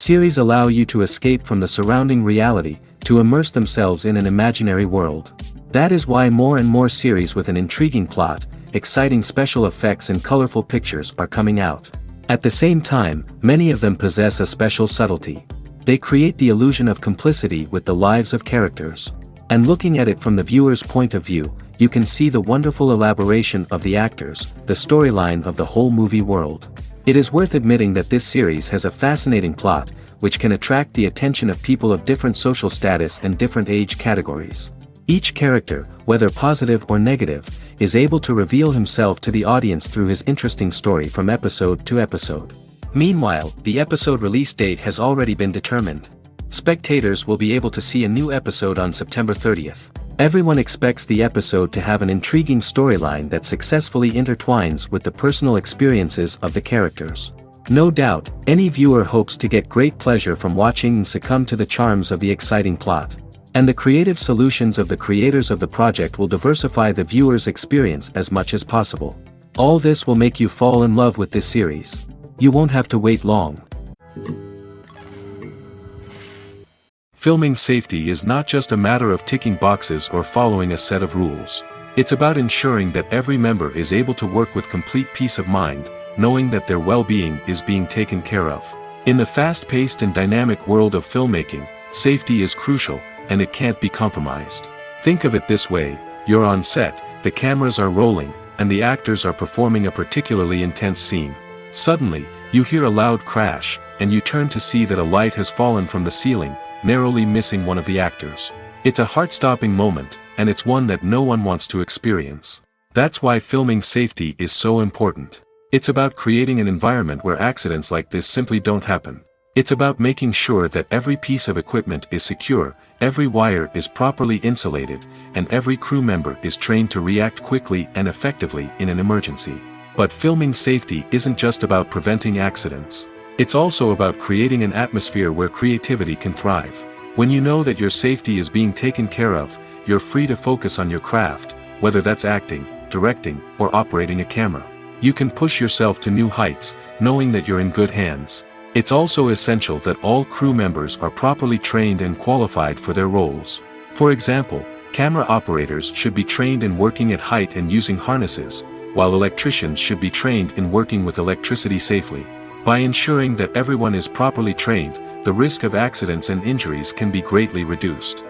Series allow you to escape from the surrounding reality, to immerse themselves in an imaginary world. That is why more and more series with an intriguing plot, exciting special effects and colorful pictures are coming out. At the same time, many of them possess a special subtlety. They create the illusion of complicity with the lives of characters. And looking at it from the viewer's point of view, you can see the wonderful elaboration of the actors, the storyline of the whole movie world. It is worth admitting that this series has a fascinating plot, which can attract the attention of people of different social status and different age categories. Each character, whether positive or negative, is able to reveal himself to the audience through his interesting story from episode to episode. Meanwhile, the episode release date has already been determined. Spectators will be able to see a new episode on September 30th. Everyone expects the episode to have an intriguing storyline that successfully intertwines with the personal experiences of the characters. No doubt, any viewer hopes to get great pleasure from watching and succumb to the charms of the exciting plot. And the creative solutions of the creators of the project will diversify the viewer's experience as much as possible. All this will make you fall in love with this series. You won't have to wait long. Filming safety is not just a matter of ticking boxes or following a set of rules. It's about ensuring that every member is able to work with complete peace of mind, knowing that their well-being is being taken care of. In the fast-paced and dynamic world of filmmaking, safety is crucial, and it can't be compromised. Think of it this way: you're on set, the cameras are rolling, and the actors are performing a particularly intense scene. Suddenly, you hear a loud crash, and you turn to see that a light has fallen from the ceiling, narrowly missing one of the actors. It's a heart-stopping moment, and it's one that no one wants to experience. That's why filming safety is so important. It's about creating an environment where accidents like this simply don't happen. It's about making sure that every piece of equipment is secure, every wire is properly insulated, and every crew member is trained to react quickly and effectively in an emergency. But filming safety isn't just about preventing accidents. It's also about creating an atmosphere where creativity can thrive. When you know that your safety is being taken care of, you're free to focus on your craft, whether that's acting, directing, or operating a camera. You can push yourself to new heights, knowing that you're in good hands. It's also essential that all crew members are properly trained and qualified for their roles. For example, camera operators should be trained in working at height and using harnesses, while electricians should be trained in working with electricity safely. By ensuring that everyone is properly trained, the risk of accidents and injuries can be greatly reduced.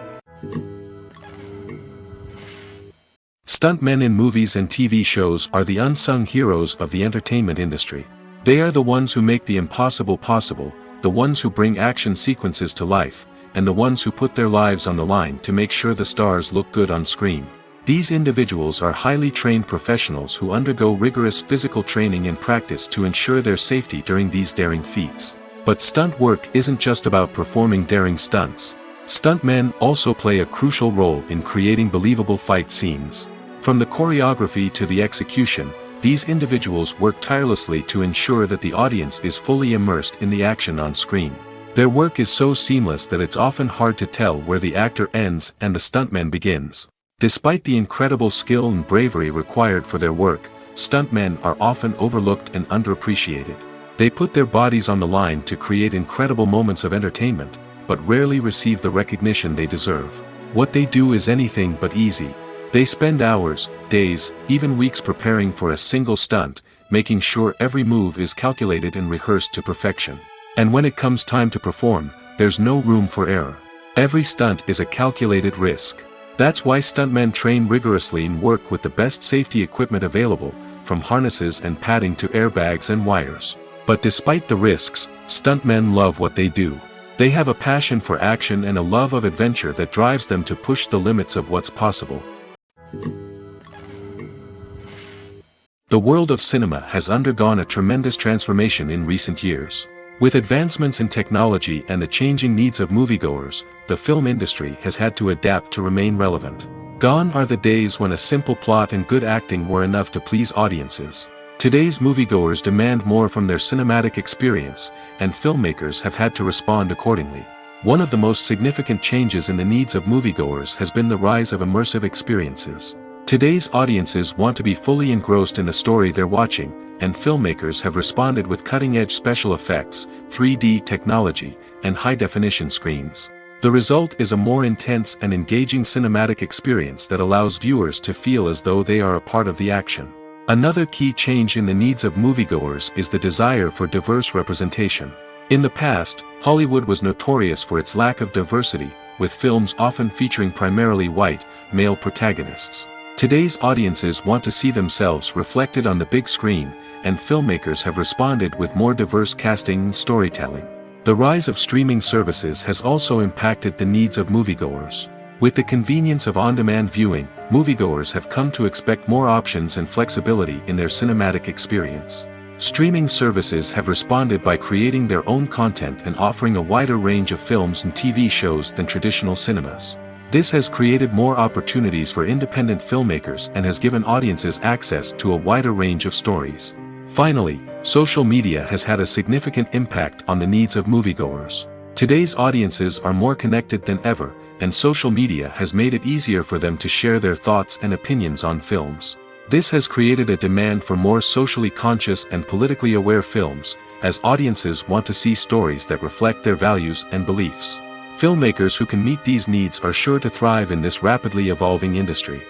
Stuntmen in movies and TV shows are the unsung heroes of the entertainment industry. They are the ones who make the impossible possible, the ones who bring action sequences to life, and the ones who put their lives on the line to make sure the stars look good on screen. These individuals are highly trained professionals who undergo rigorous physical training and practice to ensure their safety during these daring feats. But stunt work isn't just about performing daring stunts. Stuntmen also play a crucial role in creating believable fight scenes. From the choreography to the execution, these individuals work tirelessly to ensure that the audience is fully immersed in the action on screen. Their work is so seamless that it's often hard to tell where the actor ends and the stuntman begins. Despite the incredible skill and bravery required for their work, stuntmen are often overlooked and underappreciated. They put their bodies on the line to create incredible moments of entertainment, but rarely receive the recognition they deserve. What they do is anything but easy. They spend hours, days, even weeks preparing for a single stunt, making sure every move is calculated and rehearsed to perfection. And when it comes time to perform, there's no room for error. Every stunt is a calculated risk. That's why stuntmen train rigorously and work with the best safety equipment available, from harnesses and padding to airbags and wires. But despite the risks, stuntmen love what they do. They have a passion for action and a love of adventure that drives them to push the limits of what's possible. The world of cinema has undergone a tremendous transformation in recent years. With advancements in technology and the changing needs of moviegoers, the film industry has had to adapt to remain relevant. Gone are the days when a simple plot and good acting were enough to please audiences. Today's moviegoers demand more from their cinematic experience, and filmmakers have had to respond accordingly. One of the most significant changes in the needs of moviegoers has been the rise of immersive experiences. Today's audiences want to be fully engrossed in the story they're watching, and filmmakers have responded with cutting-edge special effects, 3D technology, and high-definition screens. The result is a more intense and engaging cinematic experience that allows viewers to feel as though they are a part of the action. Another key change in the needs of moviegoers is the desire for diverse representation. In the past, Hollywood was notorious for its lack of diversity, with films often featuring primarily white, male protagonists. Today's audiences want to see themselves reflected on the big screen, and filmmakers have responded with more diverse casting and storytelling. The rise of streaming services has also impacted the needs of moviegoers. With the convenience of on-demand viewing, moviegoers have come to expect more options and flexibility in their cinematic experience. Streaming services have responded by creating their own content and offering a wider range of films and TV shows than traditional cinemas. This has created more opportunities for independent filmmakers and has given audiences access to a wider range of stories. Finally, social media has had a significant impact on the needs of moviegoers. Today's audiences are more connected than ever, and social media has made it easier for them to share their thoughts and opinions on films. This has created a demand for more socially conscious and politically aware films, as audiences want to see stories that reflect their values and beliefs. Filmmakers who can meet these needs are sure to thrive in this rapidly evolving industry.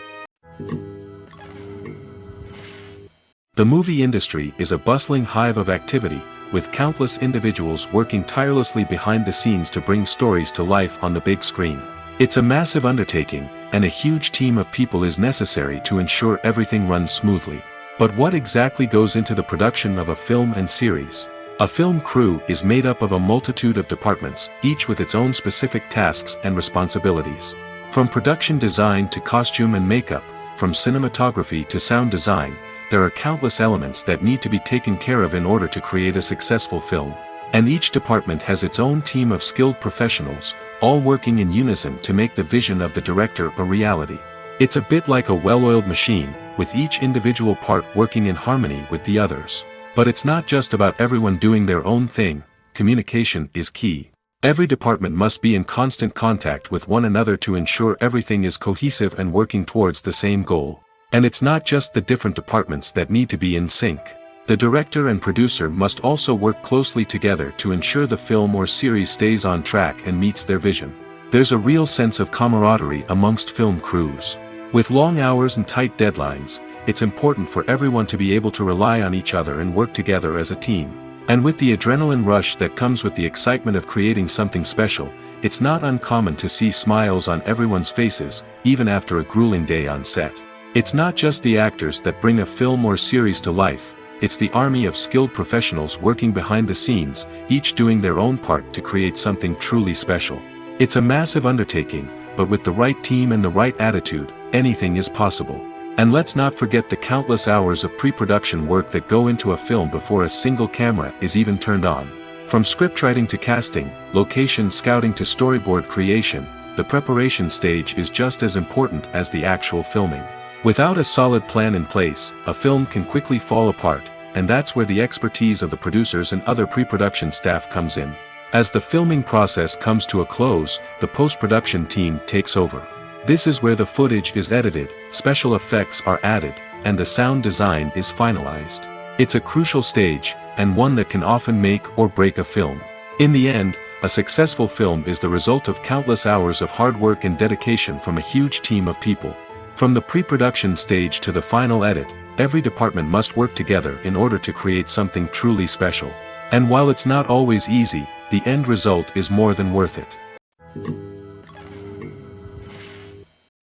The movie industry is a bustling hive of activity, with countless individuals working tirelessly behind the scenes to bring stories to life on the big screen. It's a massive undertaking, and a huge team of people is necessary to ensure everything runs smoothly. But what exactly goes into the production of a film and series? A film crew is made up of a multitude of departments, each with its own specific tasks and responsibilities. From production design to costume and makeup, from cinematography to sound design, there are countless elements that need to be taken care of in order to create a successful film. And each department has its own team of skilled professionals, all working in unison to make the vision of the director a reality. It's a bit like a well-oiled machine, with each individual part working in harmony with the others. But it's not just about everyone doing their own thing. Communication is key. Every department must be in constant contact with one another to ensure everything is cohesive and working towards the same goal. And it's not just the different departments that need to be in sync. The director and producer must also work closely together to ensure the film or series stays on track and meets their vision. There's a real sense of camaraderie amongst film crews. With long hours and tight deadlines, it's important for everyone to be able to rely on each other and work together as a team. And with the adrenaline rush that comes with the excitement of creating something special, it's not uncommon to see smiles on everyone's faces, even after a grueling day on set. It's not just the actors that bring a film or series to life, it's the army of skilled professionals working behind the scenes, each doing their own part to create something truly special. It's a massive undertaking, but with the right team and the right attitude, anything is possible. And let's not forget the countless hours of pre-production work that go into a film before a single camera is even turned on. From scriptwriting to casting, location scouting to storyboard creation, the preparation stage is just as important as the actual filming. Without a solid plan in place, a film can quickly fall apart, and that's where the expertise of the producers and other pre-production staff comes in. As the filming process comes to a close, the post-production team takes over. This is where the footage is edited, special effects are added, and the sound design is finalized. It's a crucial stage, and one that can often make or break a film. In the end, a successful film is the result of countless hours of hard work and dedication from a huge team of people. From the pre-production stage to the final edit, every department must work together in order to create something truly special. And while it's not always easy, the end result is more than worth it.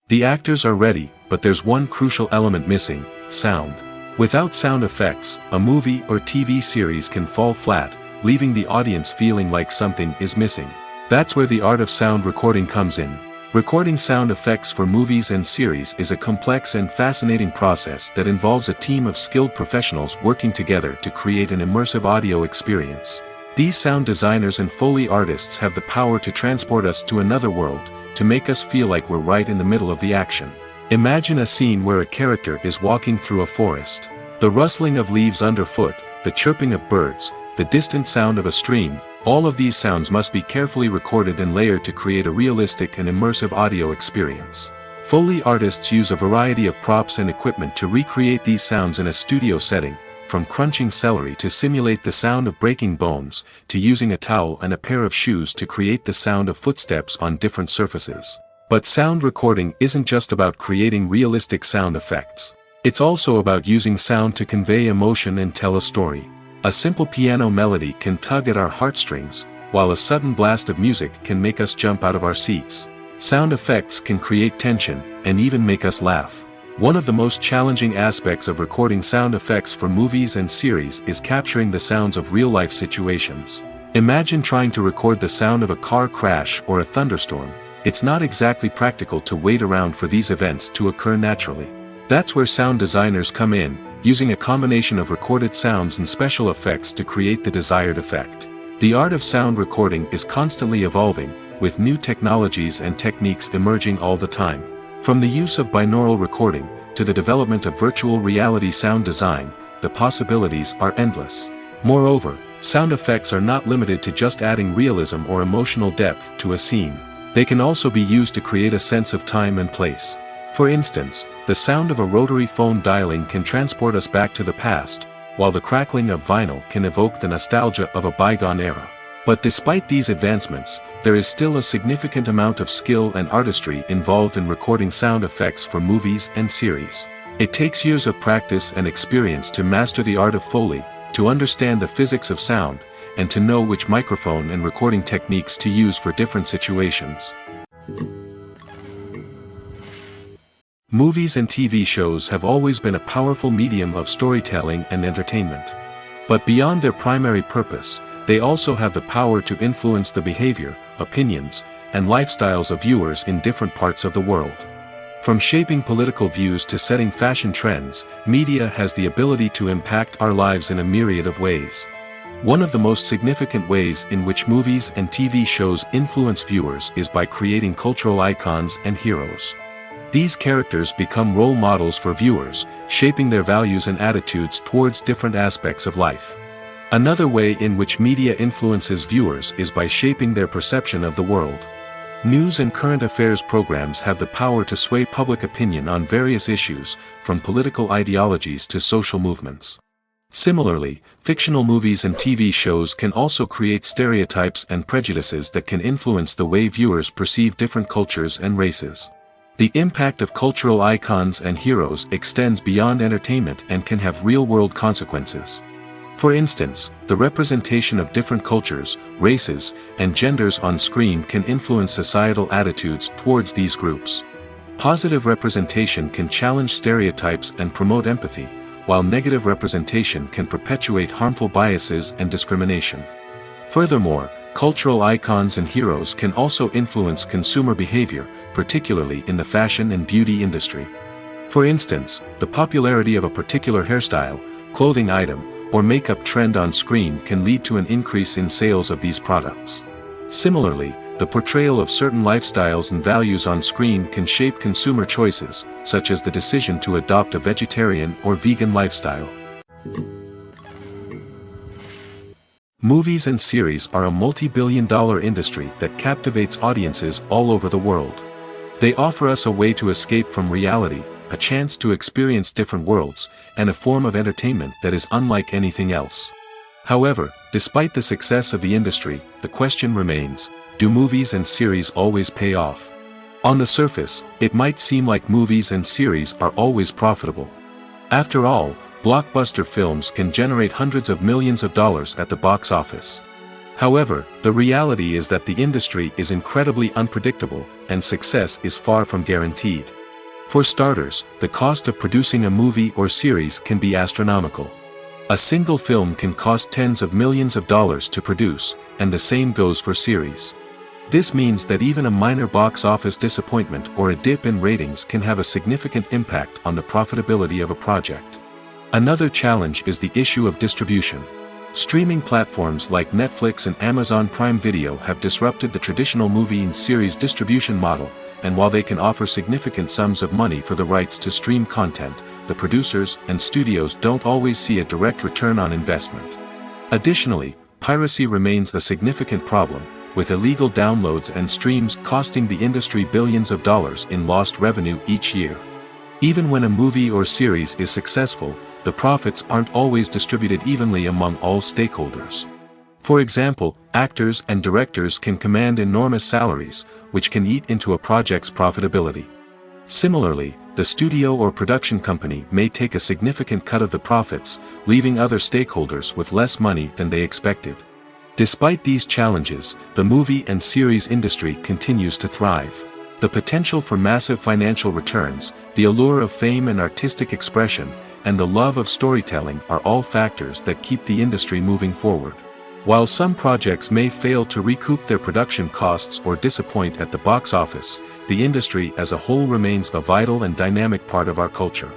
The actors are ready, but there's one crucial element missing: sound. Without sound effects, a movie or TV series can fall flat, leaving the audience feeling like something is missing. That's where the art of sound recording comes in. Recording sound effects for movies and series is a complex and fascinating process that involves a team of skilled professionals working together to create an immersive audio experience. These sound designers and Foley artists have the power to transport us to another world, to make us feel like we're right in the middle of the action. Imagine a scene where a character is walking through a forest. The rustling of leaves underfoot, the chirping of birds, the distant sound of a stream, all of these sounds must be carefully recorded and layered to create a realistic and immersive audio experience. Foley artists use a variety of props and equipment to recreate these sounds in a studio setting, from crunching celery to simulate the sound of breaking bones, to using a towel and a pair of shoes to create the sound of footsteps on different surfaces. But sound recording isn't just about creating realistic sound effects. It's also about using sound to convey emotion and tell a story. A simple piano melody can tug at our heartstrings, while a sudden blast of music can make us jump out of our seats. Sound effects can create tension, and even make us laugh. One of the most challenging aspects of recording sound effects for movies and series is capturing the sounds of real-life situations. Imagine trying to record the sound of a car crash or a thunderstorm. It's not exactly practical to wait around for these events to occur naturally. That's where sound designers come in, using a combination of recorded sounds and special effects to create the desired effect. The art of sound recording is constantly evolving, with new technologies and techniques emerging all the time. From the use of binaural recording, to the development of virtual reality sound design, the possibilities are endless. Moreover, sound effects are not limited to just adding realism or emotional depth to a scene. They can also be used to create a sense of time and place. For instance, the sound of a rotary phone dialing can transport us back to the past, while the crackling of vinyl can evoke the nostalgia of a bygone era. But despite these advancements, there is still a significant amount of skill and artistry involved in recording sound effects for movies and series. It takes years of practice and experience to master the art of Foley, to understand the physics of sound, and to know which microphone and recording techniques to use for different situations. Movies and TV shows have always been a powerful medium of storytelling and entertainment. But beyond their primary purpose, they also have the power to influence the behavior, opinions, and lifestyles of viewers in different parts of the world. From shaping political views to setting fashion trends, media has the ability to impact our lives in a myriad of ways. One of the most significant ways in which movies and TV shows influence viewers is by creating cultural icons and heroes. These characters become role models for viewers, shaping their values and attitudes towards different aspects of life. Another way in which media influences viewers is by shaping their perception of the world. News and current affairs programs have the power to sway public opinion on various issues, from political ideologies to social movements. Similarly, fictional movies and TV shows can also create stereotypes and prejudices that can influence the way viewers perceive different cultures and races. The impact of cultural icons and heroes extends beyond entertainment and can have real-world consequences. For instance, the representation of different cultures, races, and genders on screen can influence societal attitudes towards these groups. Positive representation can challenge stereotypes and promote empathy, while negative representation can perpetuate harmful biases and discrimination. Furthermore, cultural icons and heroes can also influence consumer behavior, particularly in the fashion and beauty industry. For instance, the popularity of a particular hairstyle, clothing item, or makeup trend on screen can lead to an increase in sales of these products. Similarly, the portrayal of certain lifestyles and values on screen can shape consumer choices, such as the decision to adopt a vegetarian or vegan lifestyle. Movies and series are a multi-billion-dollar industry that captivates audiences all over the world. They offer us a way to escape from reality, a chance to experience different worlds, and a form of entertainment that is unlike anything else. However, despite the success of the industry, the question remains, do movies and series always pay off? On the surface, it might seem like movies and series are always profitable. After all, blockbuster films can generate hundreds of millions of dollars at the box office. However, the reality is that the industry is incredibly unpredictable, and success is far from guaranteed. For starters, the cost of producing a movie or series can be astronomical. A single film can cost tens of millions of dollars to produce, and the same goes for series. This means that even a minor box office disappointment or a dip in ratings can have a significant impact on the profitability of a project. Another challenge is the issue of distribution. Streaming platforms like Netflix and Amazon Prime Video have disrupted the traditional movie and series distribution model, and while they can offer significant sums of money for the rights to stream content, the producers and studios don't always see a direct return on investment. Additionally, piracy remains a significant problem, with illegal downloads and streams costing the industry billions of dollars in lost revenue each year. Even when a movie or series is successful, the profits aren't always distributed evenly among all stakeholders. For example, actors and directors can command enormous salaries, which can eat into a project's profitability. Similarly, the studio or production company may take a significant cut of the profits, leaving other stakeholders with less money than they expected. Despite these challenges, the movie and series industry continues to thrive. The potential for massive financial returns, the allure of fame and artistic expression, and the love of storytelling are all factors that keep the industry moving forward. While some projects may fail to recoup their production costs or disappoint at the box office, the industry as a whole remains a vital and dynamic part of our culture.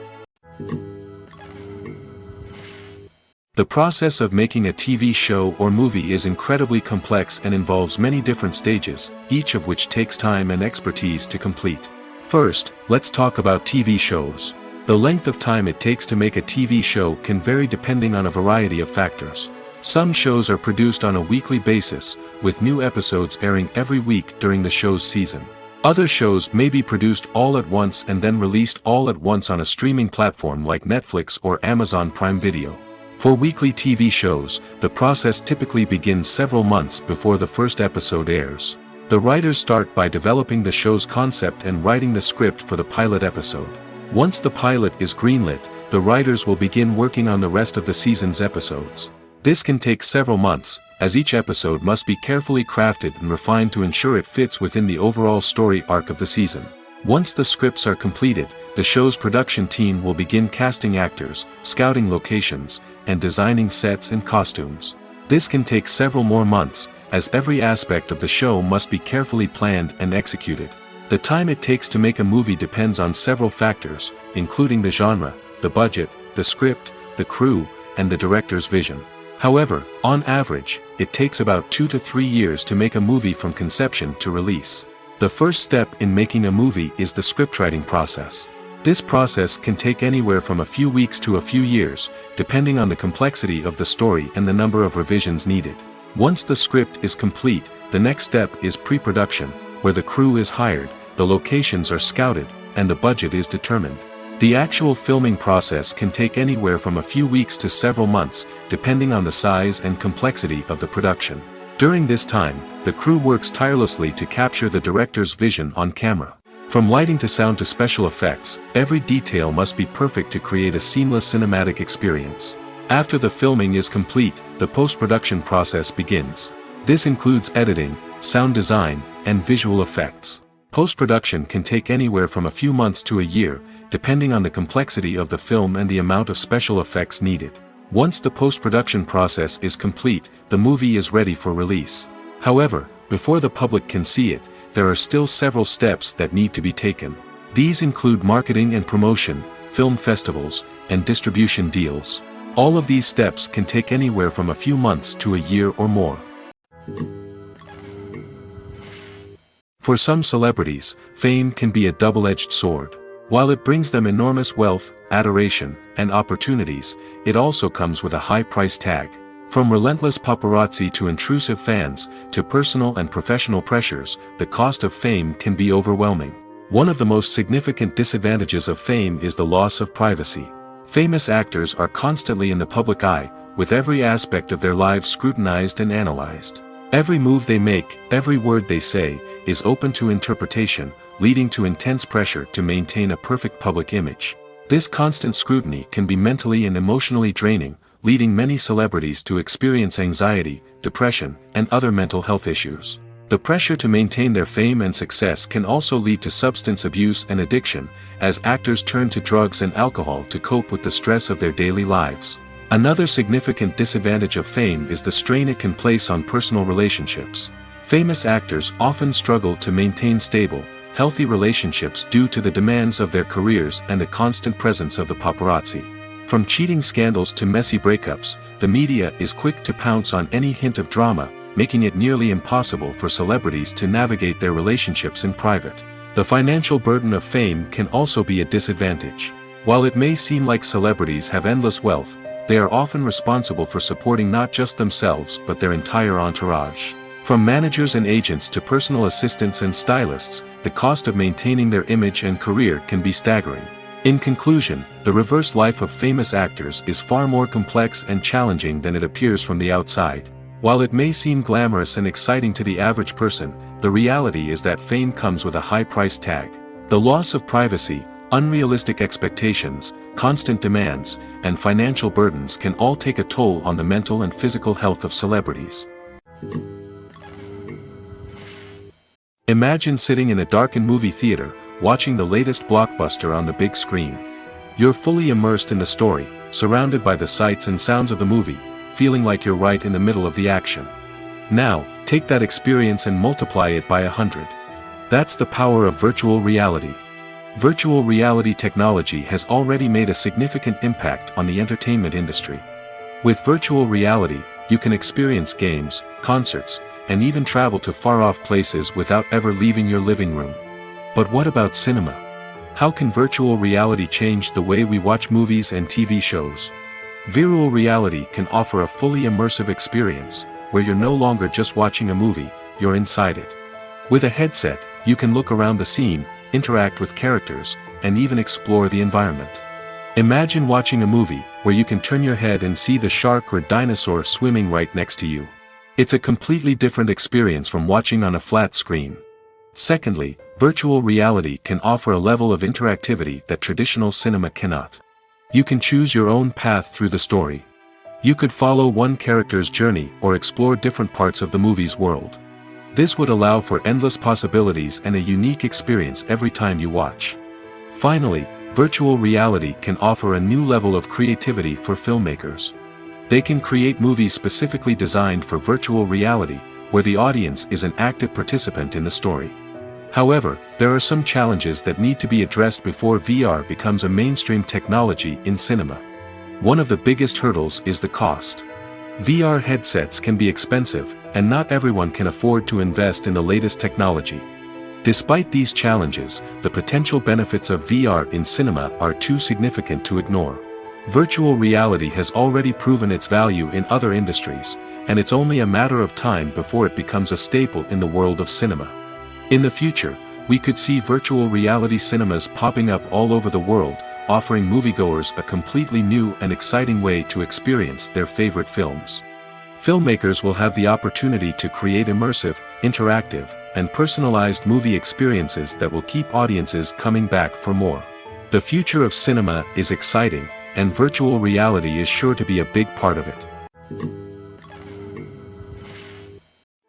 The process of making a TV show or movie is incredibly complex and involves many different stages, each of which takes time and expertise to complete. First, let's talk about TV shows. The length of time it takes to make a TV show can vary depending on a variety of factors. Some shows are produced on a weekly basis, with new episodes airing every week during the show's season. Other shows may be produced all at once and then released all at once on a streaming platform like Netflix or Amazon Prime Video. For weekly TV shows, the process typically begins several months before the first episode airs. The writers start by developing the show's concept and writing the script for the pilot episode. Once the pilot is greenlit, the writers will begin working on the rest of the season's episodes. This can take several months, as each episode must be carefully crafted and refined to ensure it fits within the overall story arc of the season. Once the scripts are completed, the show's production team will begin casting actors, scouting locations, and designing sets and costumes. This can take several more months, as every aspect of the show must be carefully planned and executed. The time it takes to make a movie depends on several factors, including the genre, the budget, the script, the crew, and the director's vision. However, on average, it takes about 2 to 3 years to make a movie from conception to release. The first step in making a movie is the scriptwriting process. This process can take anywhere from a few weeks to a few years, depending on the complexity of the story and the number of revisions needed. Once the script is complete, the next step is pre-production, where the crew is hired, the locations are scouted, and the budget is determined. The actual filming process can take anywhere from a few weeks to several months, depending on the size and complexity of the production. During this time, the crew works tirelessly to capture the director's vision on camera. From lighting to sound to special effects, every detail must be perfect to create a seamless cinematic experience. After the filming is complete, the post-production process begins. This includes editing, sound design, and visual effects. Post-production can take anywhere from a few months to a year, depending on the complexity of the film and the amount of special effects needed. Once the post-production process is complete, the movie is ready for release. However, before the public can see it, there are still several steps that need to be taken. These include marketing and promotion, film festivals, and distribution deals. All of these steps can take anywhere from a few months to a year or more. For some celebrities, fame can be a double-edged sword. While it brings them enormous wealth, adoration, and opportunities, it also comes with a high price tag. From relentless paparazzi to intrusive fans, to personal and professional pressures, the cost of fame can be overwhelming. One of the most significant disadvantages of fame is the loss of privacy. Famous actors are constantly in the public eye, with every aspect of their lives scrutinized and analyzed. Every move they make, every word they say, is open to interpretation, leading to intense pressure to maintain a perfect public image. This constant scrutiny can be mentally and emotionally draining, leading many celebrities to experience anxiety, depression, and other mental health issues. The pressure to maintain their fame and success can also lead to substance abuse and addiction, as actors turn to drugs and alcohol to cope with the stress of their daily lives. Another significant disadvantage of fame is the strain it can place on personal relationships. Famous actors often struggle to maintain stable, healthy relationships due to the demands of their careers and the constant presence of the paparazzi. From cheating scandals to messy breakups, the media is quick to pounce on any hint of drama, making it nearly impossible for celebrities to navigate their relationships in private. The financial burden of fame can also be a disadvantage. While it may seem like celebrities have endless wealth, they are often responsible for supporting not just themselves but their entire entourage. From managers and agents to personal assistants and stylists, the cost of maintaining their image and career can be staggering. In conclusion, the reverse life of famous actors is far more complex and challenging than it appears from the outside. While it may seem glamorous and exciting to the average person, the reality is that fame comes with a high price tag. The loss of privacy, unrealistic expectations, constant demands, and financial burdens can all take a toll on the mental and physical health of celebrities. Imagine sitting in a darkened movie theater, watching the latest blockbuster on the big screen. You're fully immersed in the story, surrounded by the sights and sounds of the movie, feeling like you're right in the middle of the action. Now, take that experience and multiply it by 100. That's the power of virtual reality. Virtual reality technology has already made a significant impact on the entertainment industry. With virtual reality, you can experience games, concerts, and even travel to far-off places without ever leaving your living room. But what about cinema? How can virtual reality change the way we watch movies and TV shows? Virtual reality can offer a fully immersive experience, where you're no longer just watching a movie, you're inside it. With a headset, you can look around the scene, interact with characters, and even explore the environment. Imagine watching a movie, where you can turn your head and see the shark or dinosaur swimming right next to you. It's a completely different experience from watching on a flat screen. Secondly, virtual reality can offer a level of interactivity that traditional cinema cannot. You can choose your own path through the story. You could follow one character's journey or explore different parts of the movie's world. This would allow for endless possibilities and a unique experience every time you watch. Finally, virtual reality can offer a new level of creativity for filmmakers. They can create movies specifically designed for virtual reality, where the audience is an active participant in the story. However, there are some challenges that need to be addressed before VR becomes a mainstream technology in cinema. One of the biggest hurdles is the cost. VR headsets can be expensive, and not everyone can afford to invest in the latest technology. Despite these challenges, the potential benefits of VR in cinema are too significant to ignore. Virtual reality has already proven its value in other industries, and it's only a matter of time before it becomes a staple in the world of cinema. In the future, we could see virtual reality cinemas popping up all over the world, offering moviegoers a completely new and exciting way to experience their favorite films. Filmmakers will have the opportunity to create immersive, interactive, and personalized movie experiences that will keep audiences coming back for more. The future of cinema is exciting, and virtual reality is sure to be a big part of it.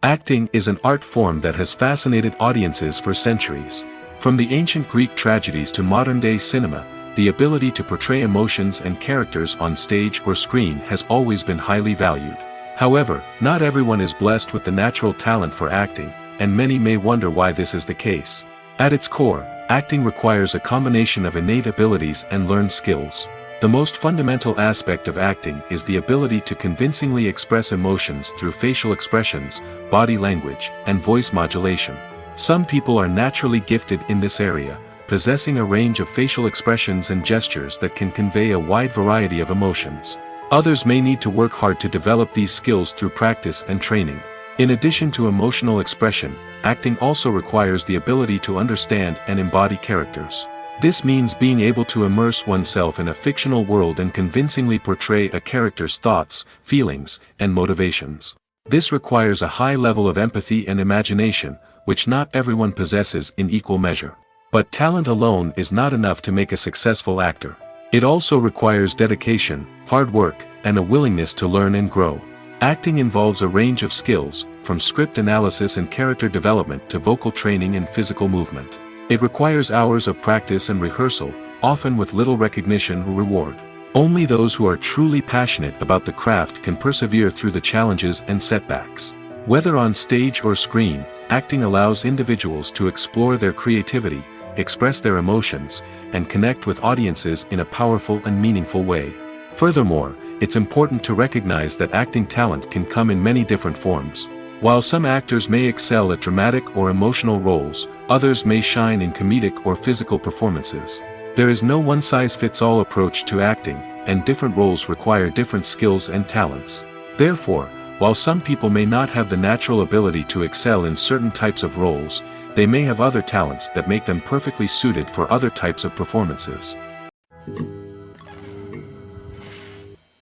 Acting is an art form that has fascinated audiences for centuries. From the ancient Greek tragedies to modern-day cinema, the ability to portray emotions and characters on stage or screen has always been highly valued. However, not everyone is blessed with the natural talent for acting, and many may wonder why this is the case. At its core, acting requires a combination of innate abilities and learned skills. The most fundamental aspect of acting is the ability to convincingly express emotions through facial expressions, body language, and voice modulation. Some people are naturally gifted in this area, possessing a range of facial expressions and gestures that can convey a wide variety of emotions. Others may need to work hard to develop these skills through practice and training. In addition to emotional expression, acting also requires the ability to understand and embody characters. This means being able to immerse oneself in a fictional world and convincingly portray a character's thoughts, feelings, and motivations. This requires a high level of empathy and imagination, which not everyone possesses in equal measure. But talent alone is not enough to make a successful actor. It also requires dedication, hard work, and a willingness to learn and grow. Acting involves a range of skills, from script analysis and character development to vocal training and physical movement. It requires hours of practice and rehearsal, often with little recognition or reward. Only those who are truly passionate about the craft can persevere through the challenges and setbacks. Whether on stage or screen, acting allows individuals to explore their creativity, express their emotions, and connect with audiences in a powerful and meaningful way. Furthermore, it's important to recognize that acting talent can come in many different forms. While some actors may excel at dramatic or emotional roles, others may shine in comedic or physical performances. There is no one-size-fits-all approach to acting, and different roles require different skills and talents. Therefore, while some people may not have the natural ability to excel in certain types of roles, they may have other talents that make them perfectly suited for other types of performances.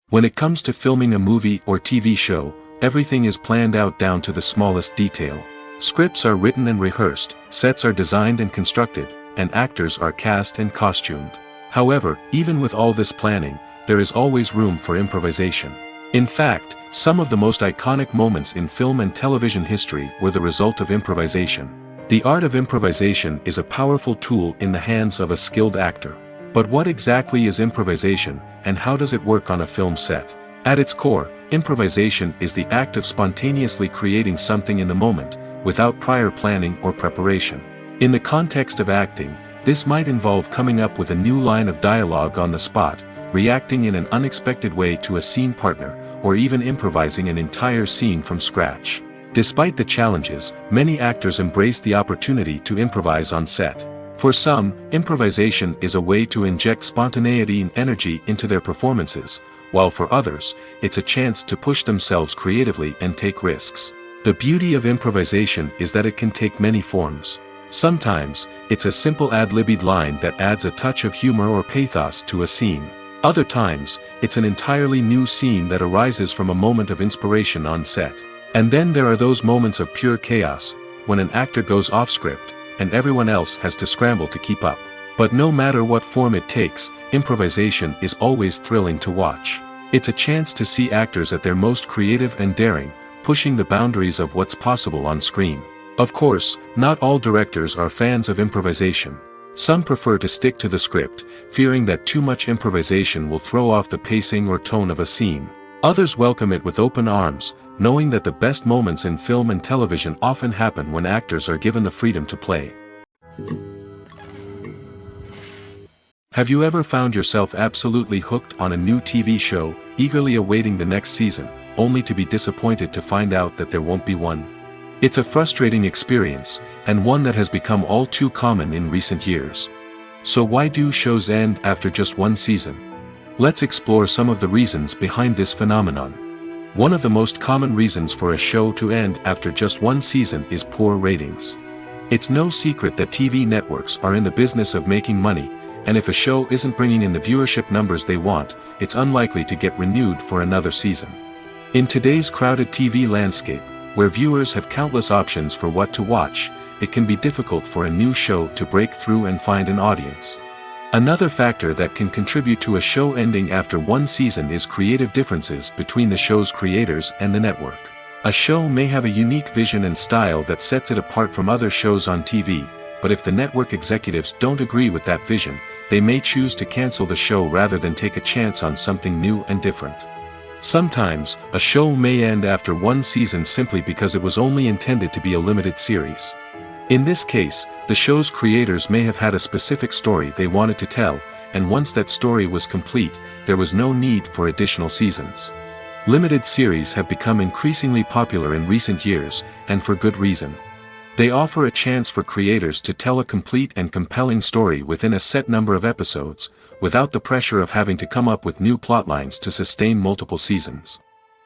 When it comes to filming a movie or TV show, everything is planned out down to the smallest detail. Scripts are written and rehearsed, sets are designed and constructed, and actors are cast and costumed. However, even with all this planning, there is always room for improvisation. In fact, some of the most iconic moments in film and television history were the result of improvisation. The art of improvisation is a powerful tool in the hands of a skilled actor. But what exactly is improvisation, and how does it work on a film set? At its core, improvisation is the act of spontaneously creating something in the moment, without prior planning or preparation. In the context of acting, this might involve coming up with a new line of dialogue on the spot, reacting in an unexpected way to a scene partner, or even improvising an entire scene from scratch. Despite the challenges, many actors embrace the opportunity to improvise on set. For some, improvisation is a way to inject spontaneity and energy into their performances, while for others, it's a chance to push themselves creatively and take risks. The beauty of improvisation is that it can take many forms. Sometimes, it's a simple ad-libbed line that adds a touch of humor or pathos to a scene. Other times, it's an entirely new scene that arises from a moment of inspiration on set. And then there are those moments of pure chaos, when an actor goes off script, and everyone else has to scramble to keep up. But no matter what form it takes, improvisation is always thrilling to watch. It's a chance to see actors at their most creative and daring, pushing the boundaries of what's possible on screen. Of course, not all directors are fans of improvisation. Some prefer to stick to the script, fearing that too much improvisation will throw off the pacing or tone of a scene. Others welcome it with open arms, knowing that the best moments in film and television often happen when actors are given the freedom to play. Have you ever found yourself absolutely hooked on a new TV show, eagerly awaiting the next season, only to be disappointed to find out that there won't be one? It's a frustrating experience, and one that has become all too common in recent years. So why do shows end after just one season? Let's explore some of the reasons behind this phenomenon. One of the most common reasons for a show to end after just one season is poor ratings. It's no secret that TV networks are in the business of making money, and if a show isn't bringing in the viewership numbers they want, it's unlikely to get renewed for another season. In today's crowded TV landscape, where viewers have countless options for what to watch, it can be difficult for a new show to break through and find an audience. Another factor that can contribute to a show ending after one season is creative differences between the show's creators and the network. A show may have a unique vision and style that sets it apart from other shows on TV, but if the network executives don't agree with that vision, they may choose to cancel the show rather than take a chance on something new and different. Sometimes, a show may end after one season simply because it was only intended to be a limited series. In this case, the show's creators may have had a specific story they wanted to tell, and once that story was complete, there was no need for additional seasons. Limited series have become increasingly popular in recent years, and for good reason. They offer a chance for creators to tell a complete and compelling story within a set number of episodes, without the pressure of having to come up with new plotlines to sustain multiple seasons.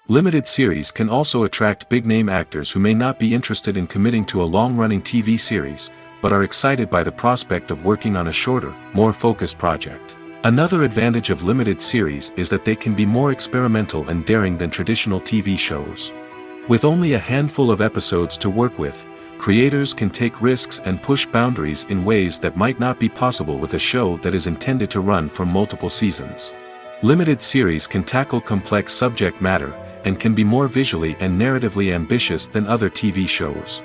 Limited series can also attract big-name actors who may not be interested in committing to a long-running TV series, but are excited by the prospect of working on a shorter, more focused project. Another advantage of limited series is that they can be more experimental and daring than traditional TV shows. With only a handful of episodes to work with, creators can take risks and push boundaries in ways that might not be possible with a show that is intended to run for multiple seasons. Limited series can tackle complex subject matter, and can be more visually and narratively ambitious than other TV shows.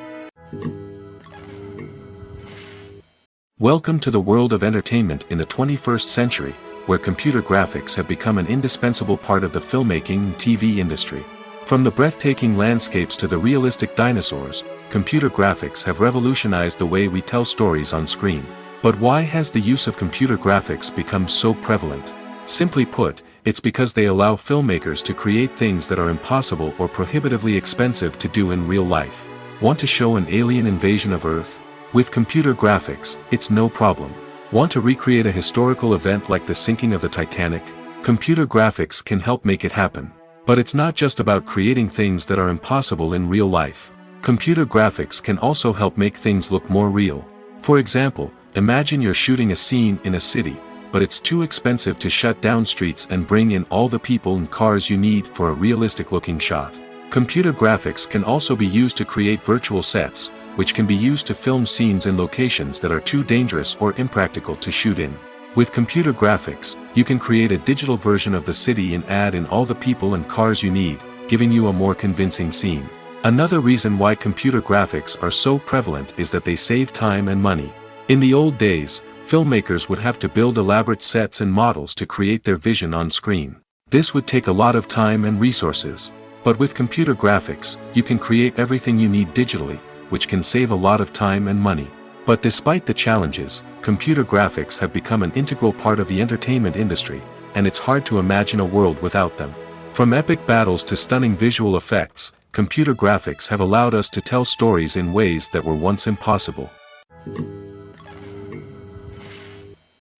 Welcome to the world of entertainment in the 21st century, where computer graphics have become an indispensable part of the filmmaking and TV industry. From the breathtaking landscapes to the realistic dinosaurs, computer graphics have revolutionized the way we tell stories on screen. But why has the use of computer graphics become so prevalent? Simply put, it's because they allow filmmakers to create things that are impossible or prohibitively expensive to do in real life. Want to show an alien invasion of Earth? With computer graphics, it's no problem. Want to recreate a historical event like the sinking of the Titanic? Computer graphics can help make it happen. But it's not just about creating things that are impossible in real life. Computer graphics can also help make things look more real. For example, imagine you're shooting a scene in a city, but it's too expensive to shut down streets and bring in all the people and cars you need for a realistic-looking shot. Computer graphics can also be used to create virtual sets, which can be used to film scenes in locations that are too dangerous or impractical to shoot in. With computer graphics, you can create a digital version of the city and add in all the people and cars you need, giving you a more convincing scene. Another reason why computer graphics are so prevalent is that they save time and money. In the old days, filmmakers would have to build elaborate sets and models to create their vision on screen. This would take a lot of time and resources. But with computer graphics, you can create everything you need digitally, which can save a lot of time and money. But despite the challenges, computer graphics have become an integral part of the entertainment industry, and it's hard to imagine a world without them. From epic battles to stunning visual effects, computer graphics have allowed us to tell stories in ways that were once impossible.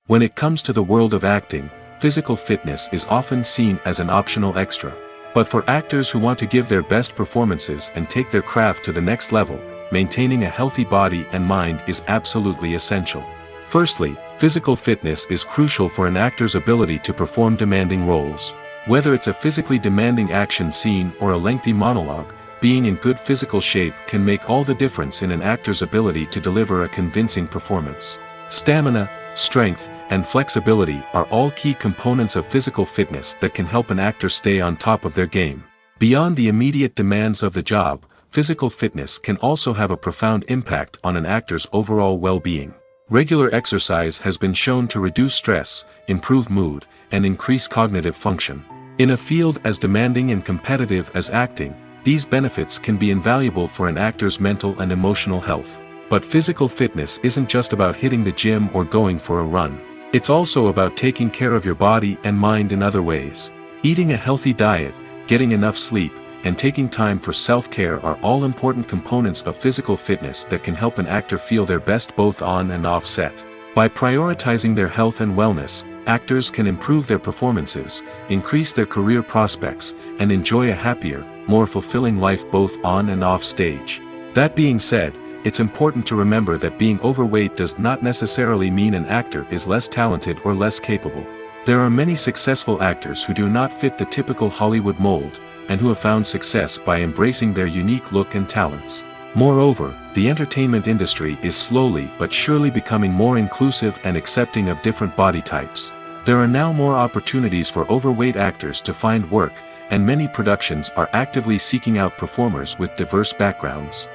When it comes to the world of acting, physical fitness is often seen as an optional extra. But for actors who want to give their best performances and take their craft to the next level, maintaining a healthy body and mind is absolutely essential. Firstly, physical fitness is crucial for an actor's ability to perform demanding roles. Whether it's a physically demanding action scene or a lengthy monologue, being in good physical shape can make all the difference in an actor's ability to deliver a convincing performance. Stamina, strength, and flexibility are all key components of physical fitness that can help an actor stay on top of their game. Beyond the immediate demands of the job, physical fitness can also have a profound impact on an actor's overall well-being. Regular exercise has been shown to reduce stress, improve mood, and increase cognitive function. In a field as demanding and competitive as acting, these benefits can be invaluable for an actor's mental and emotional health. But physical fitness isn't just about hitting the gym or going for a run. It's also about taking care of your body and mind in other ways. Eating a healthy diet, getting enough sleep, and taking time for self-care are all important components of physical fitness that can help an actor feel their best both on and off set. By prioritizing their health and wellness, actors can improve their performances, increase their career prospects, and enjoy a happier, more fulfilling life both on and off stage. That being said, it's important to remember that being overweight does not necessarily mean an actor is less talented or less capable. There are many successful actors who do not fit the typical Hollywood mold, and who have found success by embracing their unique look and talents. Moreover, the entertainment industry is slowly but surely becoming more inclusive and accepting of different body types. There are now more opportunities for overweight actors to find work, and many productions are actively seeking out performers with diverse backgrounds.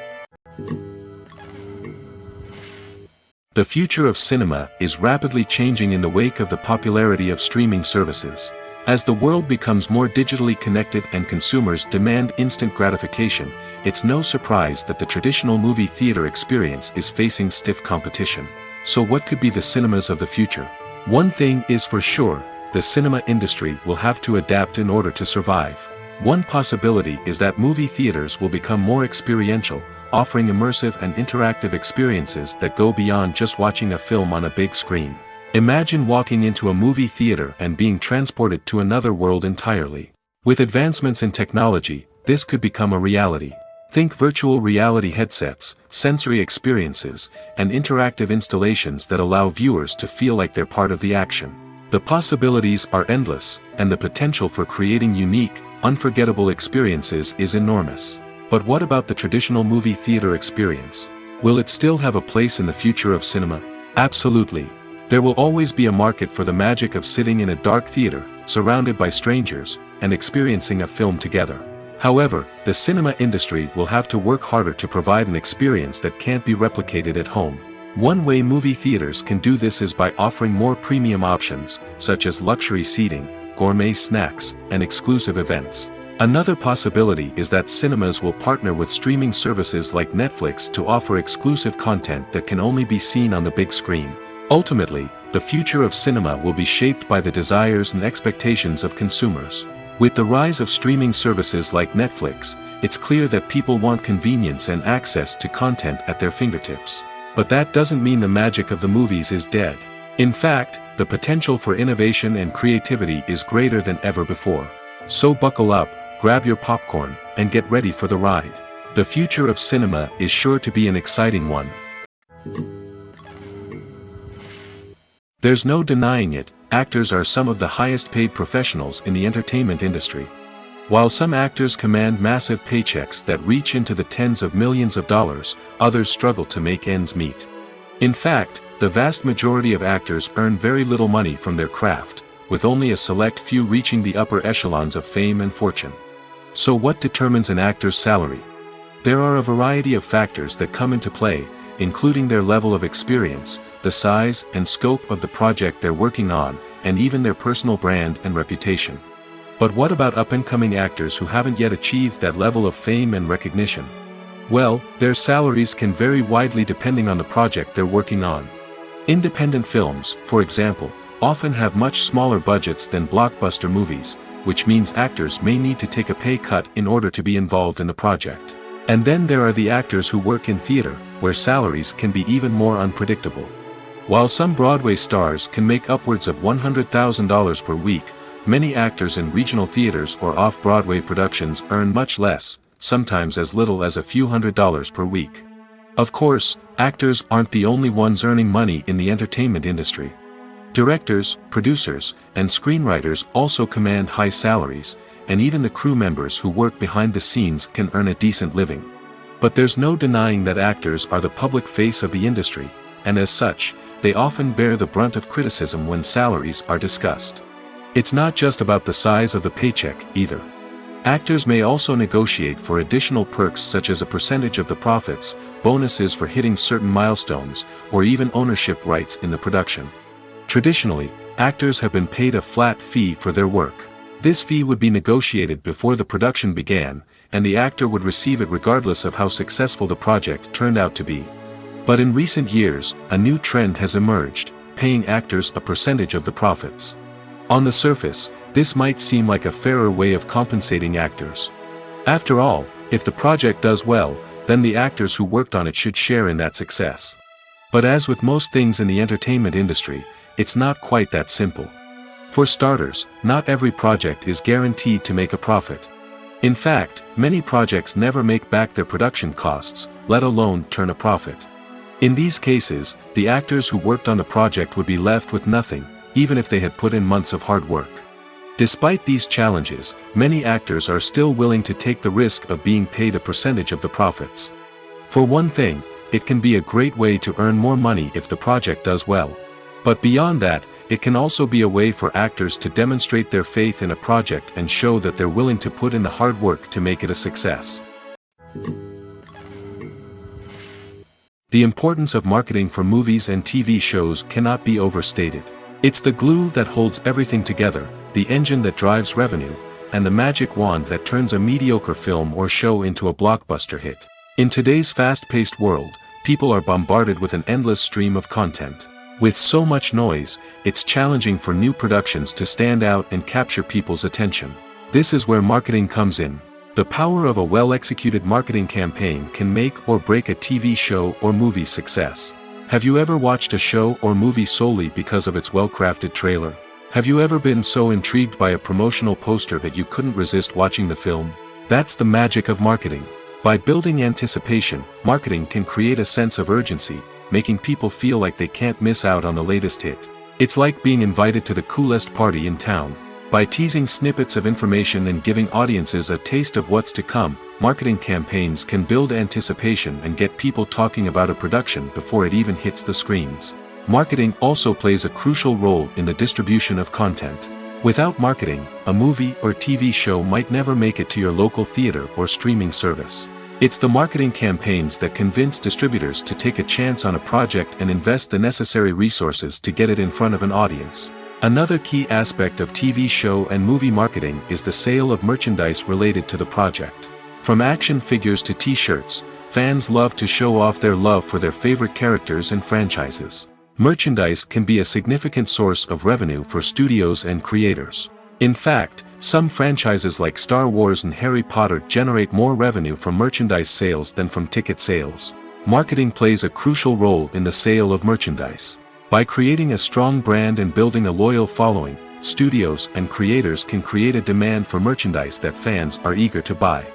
The future of cinema is rapidly changing in the wake of the popularity of streaming services. As the world becomes more digitally connected and consumers demand instant gratification, it's no surprise that the traditional movie theater experience is facing stiff competition. So what could be the cinemas of the future? One thing is for sure, the cinema industry will have to adapt in order to survive. One possibility is that movie theaters will become more experiential, offering immersive and interactive experiences that go beyond just watching a film on a big screen. Imagine walking into a movie theater and being transported to another world entirely. With advancements in technology, this could become a reality. Think virtual reality headsets, sensory experiences, and interactive installations that allow viewers to feel like they're part of the action. The possibilities are endless, and the potential for creating unique, unforgettable experiences is enormous. But what about the traditional movie theater experience? Will it still have a place in the future of cinema? Absolutely. There will always be a market for the magic of sitting in a dark theater, surrounded by strangers, and experiencing a film together. However, the cinema industry will have to work harder to provide an experience that can't be replicated at home. One way movie theaters can do this is by offering more premium options, such as luxury seating, gourmet snacks, and exclusive events. Another possibility is that cinemas will partner with streaming services like Netflix to offer exclusive content that can only be seen on the big screen. Ultimately, the future of cinema will be shaped by the desires and expectations of consumers. With the rise of streaming services like Netflix, it's clear that people want convenience and access to content at their fingertips. But that doesn't mean the magic of the movies is dead. In fact, the potential for innovation and creativity is greater than ever before. So buckle up, grab your popcorn, and get ready for the ride. The future of cinema is sure to be an exciting one. There's no denying it, actors are some of the highest paid professionals in the entertainment industry. While some actors command massive paychecks that reach into the tens of millions of dollars, others struggle to make ends meet. In fact, the vast majority of actors earn very little money from their craft, with only a select few reaching the upper echelons of fame and fortune. So what determines an actor's salary? There are a variety of factors that come into play, including their level of experience, the size and scope of the project they're working on, and even their personal brand and reputation. But what about up-and-coming actors who haven't yet achieved that level of fame and recognition? Well, their salaries can vary widely depending on the project they're working on. Independent films, for example, often have much smaller budgets than blockbuster movies, which means actors may need to take a pay cut in order to be involved in the project. And then there are the actors who work in theater, where salaries can be even more unpredictable. While some Broadway stars can make upwards of $100,000 per week, many actors in regional theaters or off-Broadway productions earn much less, sometimes as little as a few $100s per week. Of course, actors aren't the only ones earning money in the entertainment industry. Directors, producers, and screenwriters also command high salaries, and even the crew members who work behind the scenes can earn a decent living. But there's no denying that actors are the public face of the industry, and as such, they often bear the brunt of criticism when salaries are discussed. It's not just about the size of the paycheck, either. Actors may also negotiate for additional perks such as a percentage of the profits, bonuses for hitting certain milestones, or even ownership rights in the production. Traditionally, actors have been paid a flat fee for their work. This fee would be negotiated before the production began, and the actor would receive it regardless of how successful the project turned out to be. But in recent years, a new trend has emerged, paying actors a percentage of the profits. On the surface, this might seem like a fairer way of compensating actors. After all, if the project does well, then the actors who worked on it should share in that success. But as with most things in the entertainment industry, it's not quite that simple. For starters, not every project is guaranteed to make a profit. In fact, many projects never make back their production costs, let alone turn a profit. In these cases, the actors who worked on the project would be left with nothing, even if they had put in months of hard work. Despite these challenges, many actors are still willing to take the risk of being paid a percentage of the profits. For one thing, it can be a great way to earn more money if the project does well. But beyond that, it can also be a way for actors to demonstrate their faith in a project and show that they're willing to put in the hard work to make it a success. The importance of marketing for movies and TV shows cannot be overstated. It's the glue that holds everything together, the engine that drives revenue, and the magic wand that turns a mediocre film or show into a blockbuster hit. In today's fast-paced world, people are bombarded with an endless stream of content. With so much noise, it's challenging for new productions to stand out and capture people's attention. This is where marketing comes in. The power of a well-executed marketing campaign can make or break a TV show or movie's success. Have you ever watched a show or movie solely because of its well-crafted trailer? Have you ever been so intrigued by a promotional poster that you couldn't resist watching the film? That's the magic of marketing. By building anticipation, marketing can create a sense of urgency, making people feel like they can't miss out on the latest hit. It's like being invited to the coolest party in town. By teasing snippets of information and giving audiences a taste of what's to come, marketing campaigns can build anticipation and get people talking about a production before it even hits the screens. Marketing also plays a crucial role in the distribution of content. Without marketing, a movie or TV show might never make it to your local theater or streaming service. It's the marketing campaigns that convince distributors to take a chance on a project and invest the necessary resources to get it in front of an audience. Another key aspect of TV show and movie marketing is the sale of merchandise related to the project. From action figures to t-shirts, fans love to show off their love for their favorite characters and franchises. Merchandise can be a significant source of revenue for studios and creators. In fact, some franchises like Star Wars and Harry Potter generate more revenue from merchandise sales than from ticket sales. Marketing plays a crucial role in the sale of merchandise. By creating a strong brand and building a loyal following, studios and creators can create a demand for merchandise that fans are eager to buy.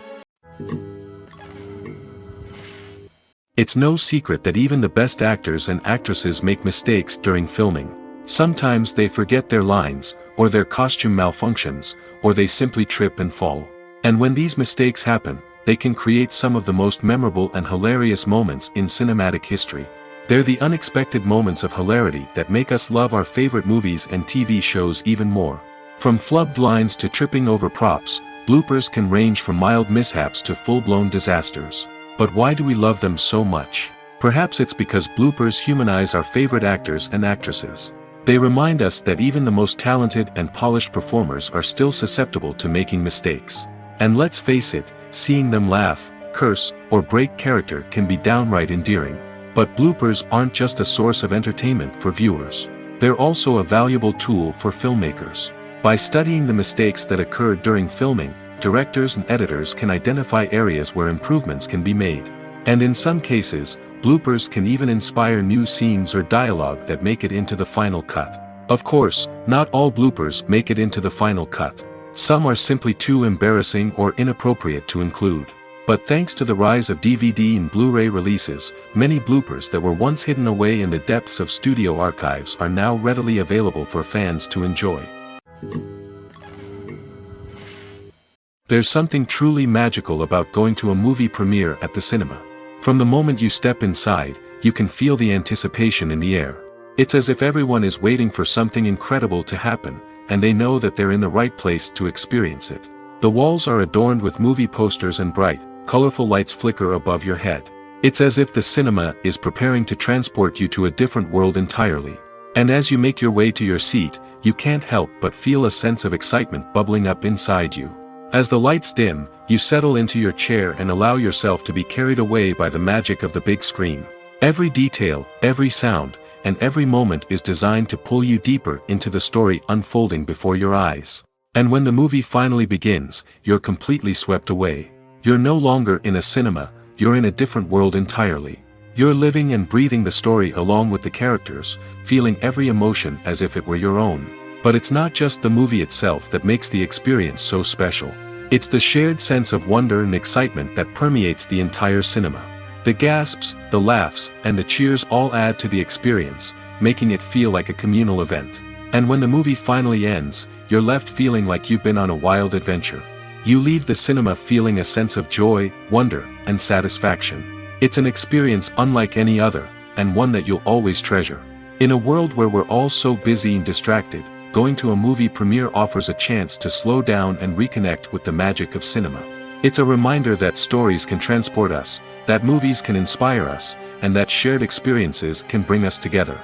It's no secret that even the best actors and actresses make mistakes during filming. Sometimes they forget their lines, or their costume malfunctions, or they simply trip and fall. And when these mistakes happen, they can create some of the most memorable and hilarious moments in cinematic history. They're the unexpected moments of hilarity that make us love our favorite movies and TV shows even more. From flubbed lines to tripping over props, bloopers can range from mild mishaps to full-blown disasters. But why do we love them so much? Perhaps it's because bloopers humanize our favorite actors and actresses. They remind us that even the most talented and polished performers are still susceptible to making mistakes. And let's face it, seeing them laugh, curse, or break character can be downright endearing. But bloopers aren't just a source of entertainment for viewers. They're also a valuable tool for filmmakers. By studying the mistakes that occurred during filming, directors and editors can identify areas where improvements can be made. And in some cases, bloopers can even inspire new scenes or dialogue that make it into the final cut. Of course, not all bloopers make it into the final cut. Some are simply too embarrassing or inappropriate to include. But thanks to the rise of DVD and Blu-ray releases, many bloopers that were once hidden away in the depths of studio archives are now readily available for fans to enjoy. There's something truly magical about going to a movie premiere at the cinema. From the moment you step inside, you can feel the anticipation in the air. It's as if everyone is waiting for something incredible to happen, and they know that they're in the right place to experience it. The walls are adorned with movie posters and bright, colorful lights flicker above your head. It's as if the cinema is preparing to transport you to a different world entirely. And as you make your way to your seat, you can't help but feel a sense of excitement bubbling up inside you. As the lights dim, you settle into your chair and allow yourself to be carried away by the magic of the big screen. Every detail, every sound, and every moment is designed to pull you deeper into the story unfolding before your eyes. And when the movie finally begins, you're completely swept away. You're no longer in a cinema, you're in a different world entirely. You're living and breathing the story along with the characters, feeling every emotion as if it were your own. But it's not just the movie itself that makes the experience so special. It's the shared sense of wonder and excitement that permeates the entire cinema. The gasps, the laughs, and the cheers all add to the experience, making it feel like a communal event. And when the movie finally ends, you're left feeling like you've been on a wild adventure. You leave the cinema feeling a sense of joy, wonder, and satisfaction. It's an experience unlike any other, and one that you'll always treasure. In a world where we're all so busy and distracted, going to a movie premiere offers a chance to slow down and reconnect with the magic of cinema. It's a reminder that stories can transport us, that movies can inspire us, and that shared experiences can bring us together.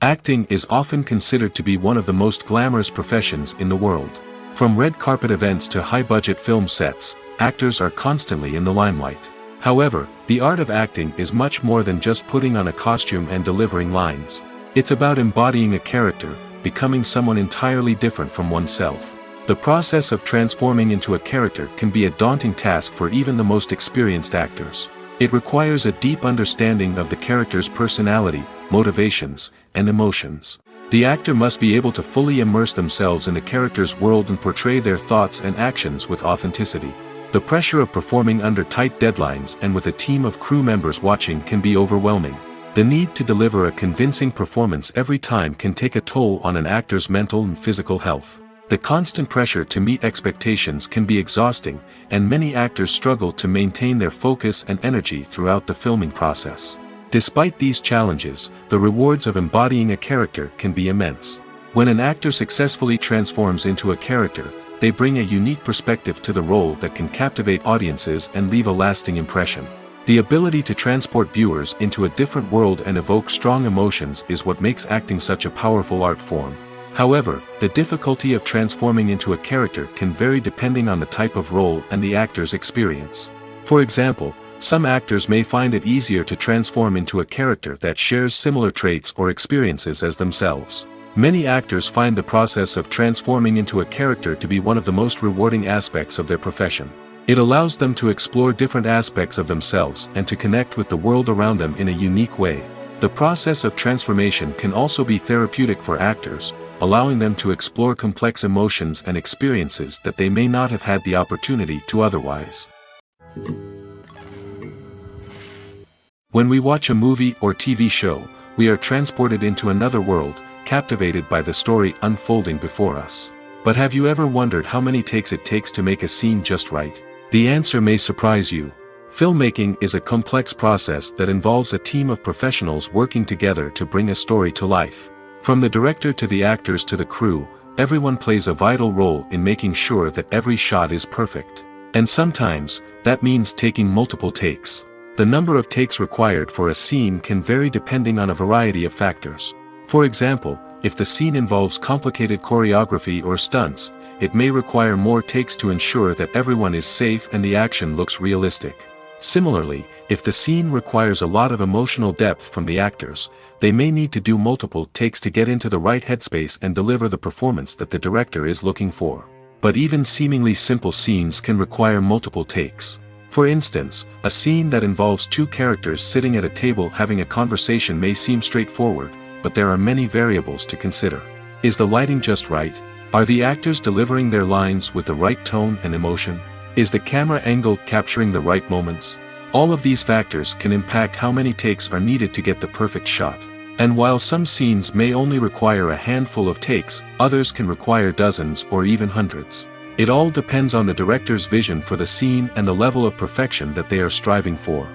Acting is often considered to be one of the most glamorous professions in the world. From red carpet events to high-budget film sets, actors are constantly in the limelight. However, the art of acting is much more than just putting on a costume and delivering lines. It's about embodying a character, becoming someone entirely different from oneself. The process of transforming into a character can be a daunting task for even the most experienced actors. It requires a deep understanding of the character's personality, motivations, and emotions. The actor must be able to fully immerse themselves in the character's world and portray their thoughts and actions with authenticity. The pressure of performing under tight deadlines and with a team of crew members watching can be overwhelming. The need to deliver a convincing performance every time can take a toll on an actor's mental and physical health. The constant pressure to meet expectations can be exhausting, and many actors struggle to maintain their focus and energy throughout the filming process. Despite these challenges, the rewards of embodying a character can be immense. When an actor successfully transforms into a character, they bring a unique perspective to the role that can captivate audiences and leave a lasting impression. The ability to transport viewers into a different world and evoke strong emotions is what makes acting such a powerful art form. However, the difficulty of transforming into a character can vary depending on the type of role and the actor's experience. For example, some actors may find it easier to transform into a character that shares similar traits or experiences as themselves. Many actors find the process of transforming into a character to be one of the most rewarding aspects of their profession. It allows them to explore different aspects of themselves and to connect with the world around them in a unique way. The process of transformation can also be therapeutic for actors, allowing them to explore complex emotions and experiences that they may not have had the opportunity to otherwise. When we watch a movie or TV show, we are transported into another world, captivated by the story unfolding before us. But have you ever wondered how many takes it takes to make a scene just right? The answer may surprise you. Filmmaking is a complex process that involves a team of professionals working together to bring a story to life. From the director to the actors to the crew, everyone plays a vital role in making sure that every shot is perfect. And sometimes, that means taking multiple takes. The number of takes required for a scene can vary depending on a variety of factors. For example, if the scene involves complicated choreography or stunts, it may require more takes to ensure that everyone is safe and the action looks realistic. Similarly, if the scene requires a lot of emotional depth from the actors, they may need to do multiple takes to get into the right headspace and deliver the performance that the director is looking for. But even seemingly simple scenes can require multiple takes. For instance, a scene that involves two characters sitting at a table having a conversation may seem straightforward, but there are many variables to consider. Is the lighting just right? Are the actors delivering their lines with the right tone and emotion? Is the camera angle capturing the right moments? All of these factors can impact how many takes are needed to get the perfect shot. And while some scenes may only require a handful of takes, others can require dozens or even hundreds. It all depends on the director's vision for the scene and the level of perfection that they are striving for.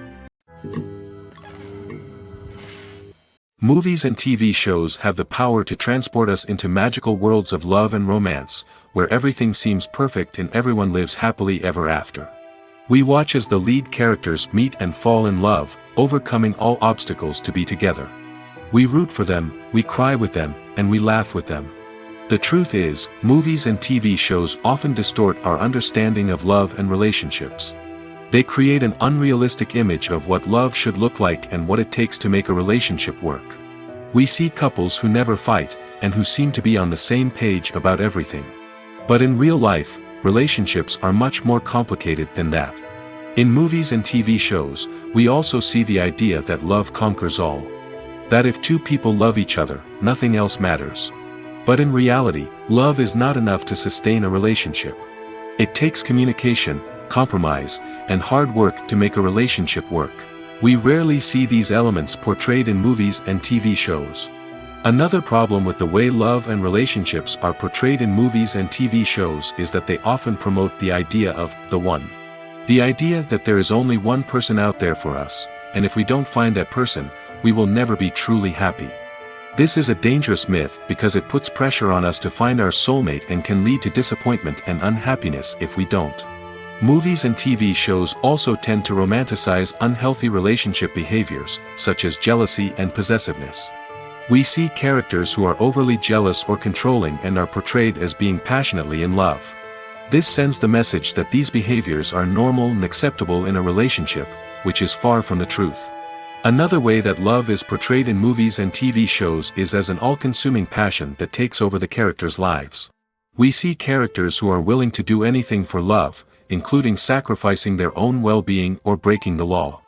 Movies and TV shows have the power to transport us into magical worlds of love and romance, where everything seems perfect and everyone lives happily ever after. We watch as the lead characters meet and fall in love, overcoming all obstacles to be together. We root for them, we cry with them, and we laugh with them. The truth is, movies and TV shows often distort our understanding of love and relationships. They create an unrealistic image of what love should look like and what it takes to make a relationship work. We see couples who never fight, and who seem to be on the same page about everything. But in real life, relationships are much more complicated than that. In movies and TV shows, we also see the idea that love conquers all. That if two people love each other, nothing else matters. But in reality, love is not enough to sustain a relationship. It takes communication, compromise, and hard work to make a relationship work. We rarely see these elements portrayed in movies and TV shows. Another problem with the way love and relationships are portrayed in movies and TV shows is that they often promote the idea of the one. The idea that there is only one person out there for us, and if we don't find that person, we will never be truly happy. This is a dangerous myth because it puts pressure on us to find our soulmate and can lead to disappointment and unhappiness if we don't. Movies and TV shows also tend to romanticize unhealthy relationship behaviors, such as jealousy and possessiveness. We see characters who are overly jealous or controlling and are portrayed as being passionately in love. This sends the message that these behaviors are normal and acceptable in a relationship, which is far from the truth. Another way that love is portrayed in movies and TV shows is as an all-consuming passion that takes over the characters' lives. We see characters who are willing to do anything for love, including sacrificing their own well-being or breaking the law.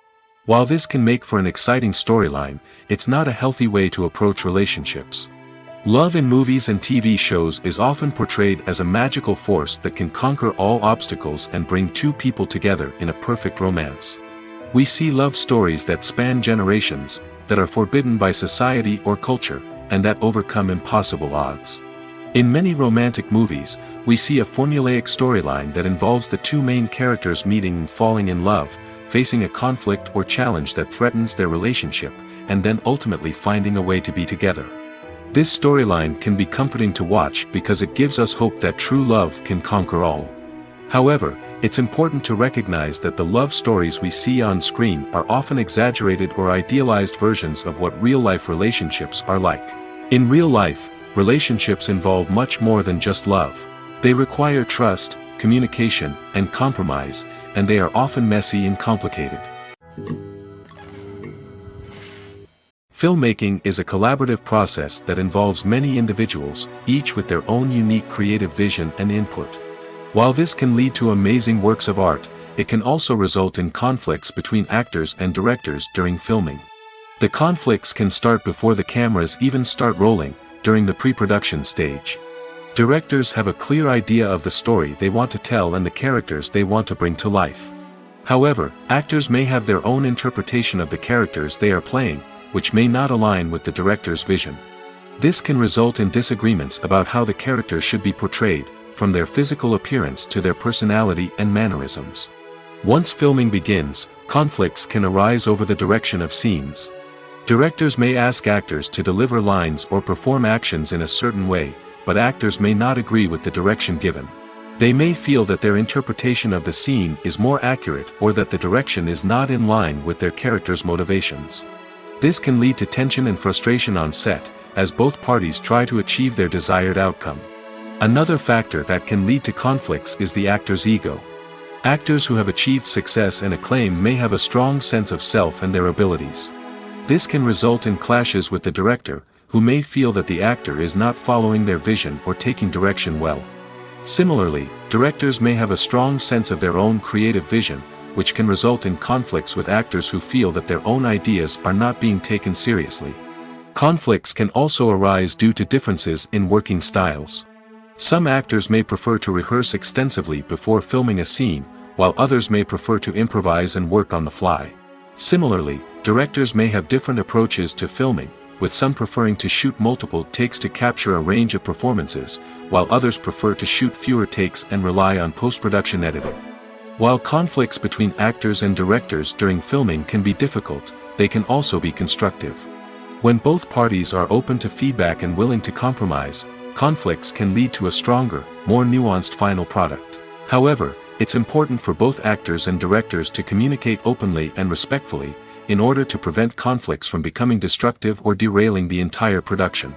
While this can make for an exciting storyline, it's not a healthy way to approach relationships. Love in movies and TV shows is often portrayed as a magical force that can conquer all obstacles and bring two people together in a perfect romance. We see love stories that span generations, that are forbidden by society or culture, and that overcome impossible odds. In many romantic movies, we see a formulaic storyline that involves the two main characters meeting and falling in love, facing a conflict or challenge that threatens their relationship, and then ultimately finding a way to be together. This storyline can be comforting to watch because it gives us hope that true love can conquer all. However, it's important to recognize that the love stories we see on screen are often exaggerated or idealized versions of what real-life relationships are like. In real life, relationships involve much more than just love. They require trust, communication, and compromise, and they are often messy and complicated. Filmmaking is a collaborative process that involves many individuals, each with their own unique creative vision and input. While this can lead to amazing works of art, it can also result in conflicts between actors and directors during filming. The conflicts can start before the cameras even start rolling, during the pre-production stage. Directors have a clear idea of the story they want to tell and the characters they want to bring to life. However, actors may have their own interpretation of the characters they are playing, which may not align with the director's vision. This can result in disagreements about how the character should be portrayed, from their physical appearance to their personality and mannerisms. Once filming begins, conflicts can arise over the direction of scenes. Directors may ask actors to deliver lines or perform actions in a certain way, but actors may not agree with the direction given. They may feel that their interpretation of the scene is more accurate or that the direction is not in line with their character's motivations. This can lead to tension and frustration on set, as both parties try to achieve their desired outcome. Another factor that can lead to conflicts is the actor's ego. Actors who have achieved success and acclaim may have a strong sense of self and their abilities. This can result in clashes with the director, who may feel that the actor is not following their vision or taking direction well. Similarly, directors may have a strong sense of their own creative vision, which can result in conflicts with actors who feel that their own ideas are not being taken seriously. Conflicts can also arise due to differences in working styles. Some actors may prefer to rehearse extensively before filming a scene, while others may prefer to improvise and work on the fly. Similarly, directors may have different approaches to filming, with some preferring to shoot multiple takes to capture a range of performances, while others prefer to shoot fewer takes and rely on post-production editing. While conflicts between actors and directors during filming can be difficult, they can also be constructive. When both parties are open to feedback and willing to compromise, conflicts can lead to a stronger, more nuanced final product. However, it's important for both actors and directors to communicate openly and respectfully, in order to prevent conflicts from becoming destructive or derailing the entire production.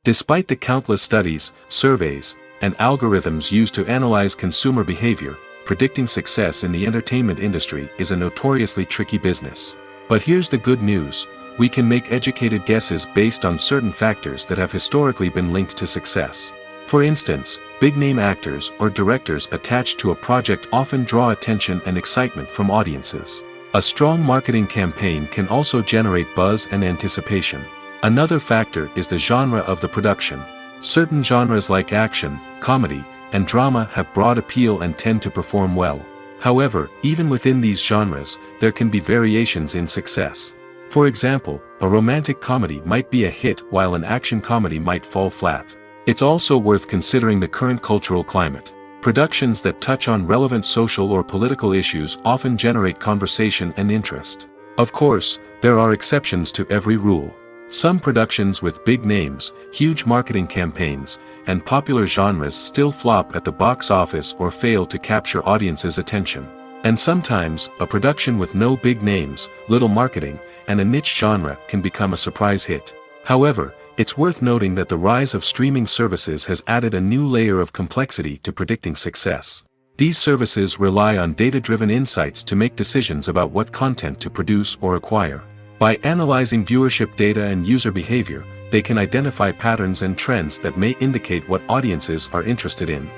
Despite the countless studies, surveys, and algorithms used to analyze consumer behavior, predicting success in the entertainment industry is a notoriously tricky business. But here's the good news: we can make educated guesses based on certain factors that have historically been linked to success. For instance, big-name actors or directors attached to a project often draw attention and excitement from audiences. A strong marketing campaign can also generate buzz and anticipation. Another factor is the genre of the production. Certain genres like action, comedy, and drama have broad appeal and tend to perform well. However, even within these genres, there can be variations in success. For example, a romantic comedy might be a hit while an action comedy might fall flat. It's also worth considering the current cultural climate. Productions that touch on relevant social or political issues often generate conversation and interest. Of course, there are exceptions to every rule. Some productions with big names, huge marketing campaigns, and popular genres still flop at the box office or fail to capture audiences' attention. And sometimes, a production with no big names, little marketing, and a niche genre can become a surprise hit. However, it's worth noting that the rise of streaming services has added a new layer of complexity to predicting success. These services rely on data-driven insights to make decisions about what content to produce or acquire. By analyzing viewership data and user behavior, they can identify patterns and trends that may indicate what audiences are interested in.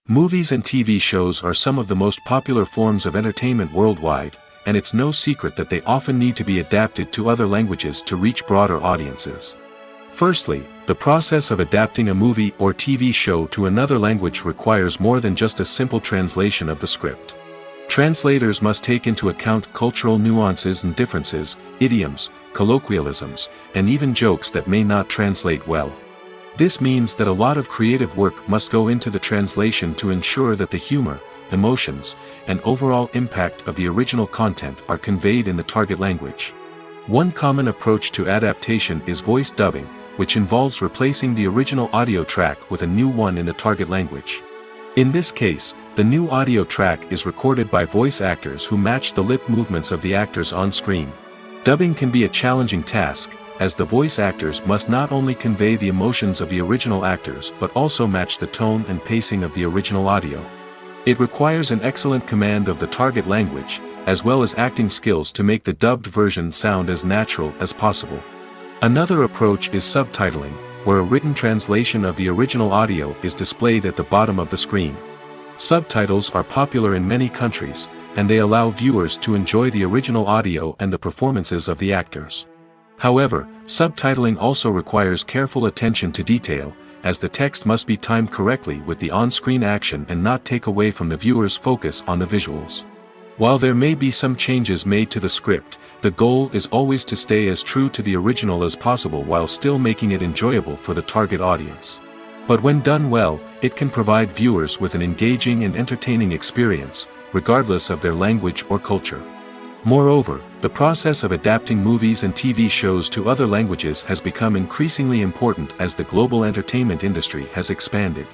Movies and TV shows are some of the most popular forms of entertainment worldwide, and it's no secret that they often need to be adapted to other languages to reach broader audiences. Firstly, the process of adapting a movie or TV show to another language requires more than just a simple translation of the script. Translators must take into account cultural nuances and differences, idioms, colloquialisms, and even jokes that may not translate well. This means that a lot of creative work must go into the translation to ensure that the humor, emotions, and overall impact of the original content are conveyed in the target language. One common approach to adaptation is voice dubbing, which involves replacing the original audio track with a new one in the target language. In this case, the new audio track is recorded by voice actors who match the lip movements of the actors on screen. Dubbing can be a challenging task, as the voice actors must not only convey the emotions of the original actors but also match the tone and pacing of the original audio. It requires an excellent command of the target language, as well as acting skills to make the dubbed version sound as natural as possible. Another approach is subtitling, where a written translation of the original audio is displayed at the bottom of the screen. Subtitles are popular in many countries, and they allow viewers to enjoy the original audio and the performances of the actors. However, subtitling also requires careful attention to detail, as the text must be timed correctly with the on-screen action and not take away from the viewer's focus on the visuals. While there may be some changes made to the script, the goal is always to stay as true to the original as possible while still making it enjoyable for the target audience. But when done well, it can provide viewers with an engaging and entertaining experience, regardless of their language or culture. Moreover, the process of adapting movies and TV shows to other languages has become increasingly important as the global entertainment industry has expanded.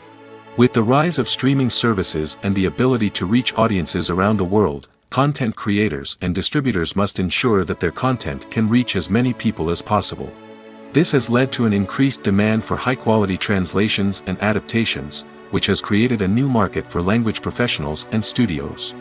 With the rise of streaming services and the ability to reach audiences around the world, content creators and distributors must ensure that their content can reach as many people as possible. This has led to an increased demand for high-quality translations and adaptations, which has created a new market for language professionals and studios.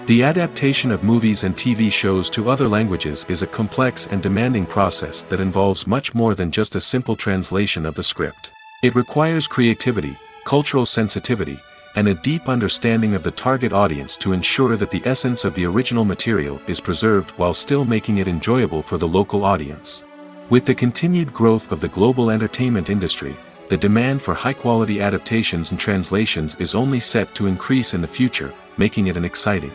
The adaptation of movies and TV shows to other languages is a complex and demanding process that involves much more than just a simple translation of the script. It requires creativity, cultural sensitivity, and a deep understanding of the target audience to ensure that the essence of the original material is preserved while still making it enjoyable for the local audience. With the continued growth of the global entertainment industry, the demand for high-quality adaptations and translations is only set to increase in the future, making it an exciting.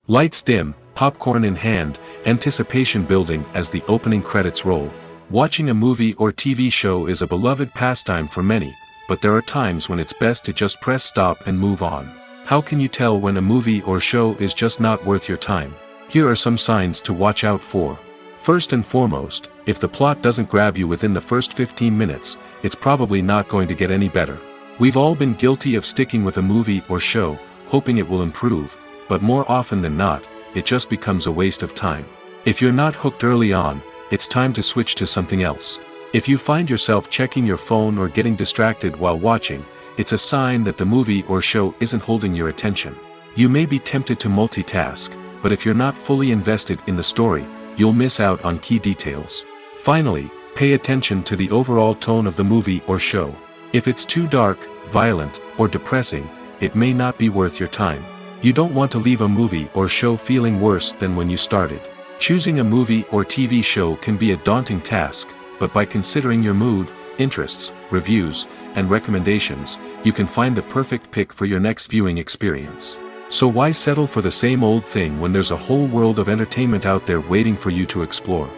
Lights dim, popcorn in hand, anticipation building as the opening credits roll. Watching a movie or TV show is a beloved pastime for many, but there are times when it's best to just press stop and move on. How can you tell when a movie or show is just not worth your time? Here are some signs to watch out for. First and foremost, if the plot doesn't grab you within the first 15 minutes, it's probably not going to get any better. We've all been guilty of sticking with a movie or show, hoping it will improve, but more often than not, it just becomes a waste of time. If you're not hooked early on, it's time to switch to something else. If you find yourself checking your phone or getting distracted while watching, it's a sign that the movie or show isn't holding your attention. You may be tempted to multitask, but if you're not fully invested in the story, you'll miss out on key details. Finally, pay attention to the overall tone of the movie or show. If it's too dark, violent, or depressing, it may not be worth your time. You don't want to leave a movie or show feeling worse than when you started. Choosing a movie or TV show can be a daunting task, but by considering your mood, interests, reviews, and recommendations, you can find the perfect pick for your next viewing experience. So why settle for the same old thing when there's a whole world of entertainment out there waiting for you to explore?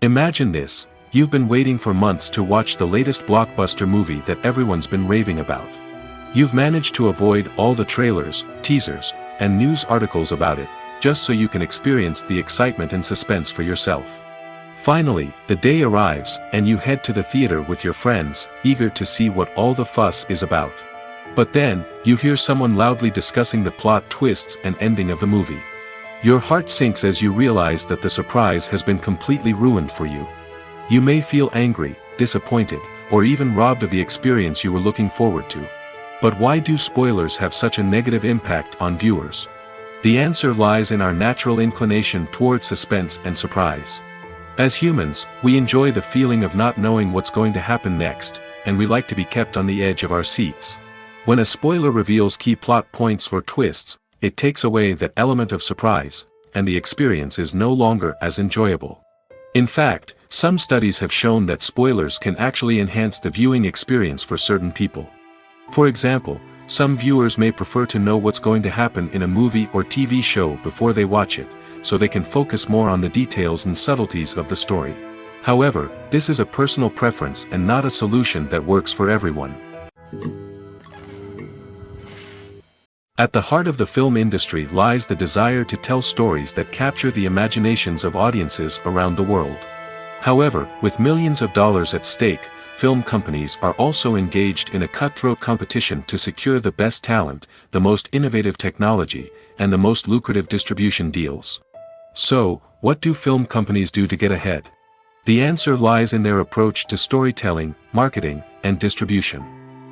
Imagine this: you've been waiting for months to watch the latest blockbuster movie that everyone's been raving about. You've managed to avoid all the trailers, teasers, and news articles about it, just so you can experience the excitement and suspense for yourself. Finally, the day arrives, and you head to the theater with your friends, eager to see what all the fuss is about. But then, you hear someone loudly discussing the plot twists and ending of the movie. Your heart sinks as you realize that the surprise has been completely ruined for you. You may feel angry, disappointed, or even robbed of the experience you were looking forward to. But why do spoilers have such a negative impact on viewers? The answer lies in our natural inclination toward suspense and surprise. As humans, we enjoy the feeling of not knowing what's going to happen next, and we like to be kept on the edge of our seats. When a spoiler reveals key plot points or twists, it takes away that element of surprise, and the experience is no longer as enjoyable. In fact, some studies have shown that spoilers can actually enhance the viewing experience for certain people. For example, some viewers may prefer to know what's going to happen in a movie or TV show before they watch it, so they can focus more on the details and subtleties of the story. However, this is a personal preference and not a solution that works for everyone. At the heart of the film industry lies the desire to tell stories that capture the imaginations of audiences around the world. However, with millions of dollars at stake, film companies are also engaged in a cutthroat competition to secure the best talent, the most innovative technology, and the most lucrative distribution deals. So, what do film companies do to get ahead? The answer lies in their approach to storytelling, marketing, and distribution.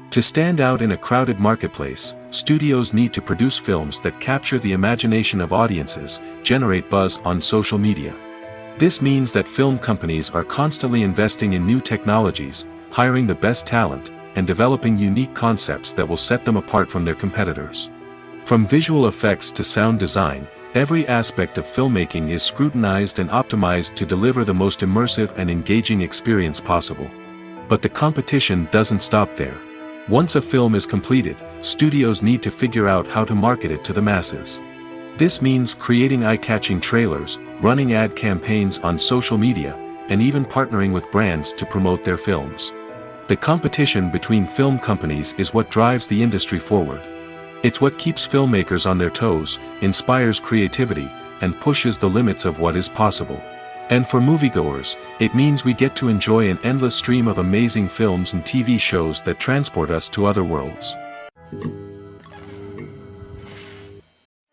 To stand out in a crowded marketplace, studios need to produce films that capture the imagination of audiences, generate buzz on social media. This means that film companies are constantly investing in new technologies, hiring the best talent, and developing unique concepts that will set them apart from their competitors. From visual effects to sound design, Every aspect of filmmaking is scrutinized and optimized to deliver the most immersive and engaging experience possible. But the competition doesn't stop there. Once a film is completed, studios need to figure out how to market it to the masses. This means creating eye-catching trailers, running ad campaigns on social media, and even partnering with brands to promote their films. The competition between film companies is what drives the industry forward. It's what keeps filmmakers on their toes, inspires creativity, and pushes the limits of what is possible. And for moviegoers, it means we get to enjoy an endless stream of amazing films and TV shows that transport us to other worlds.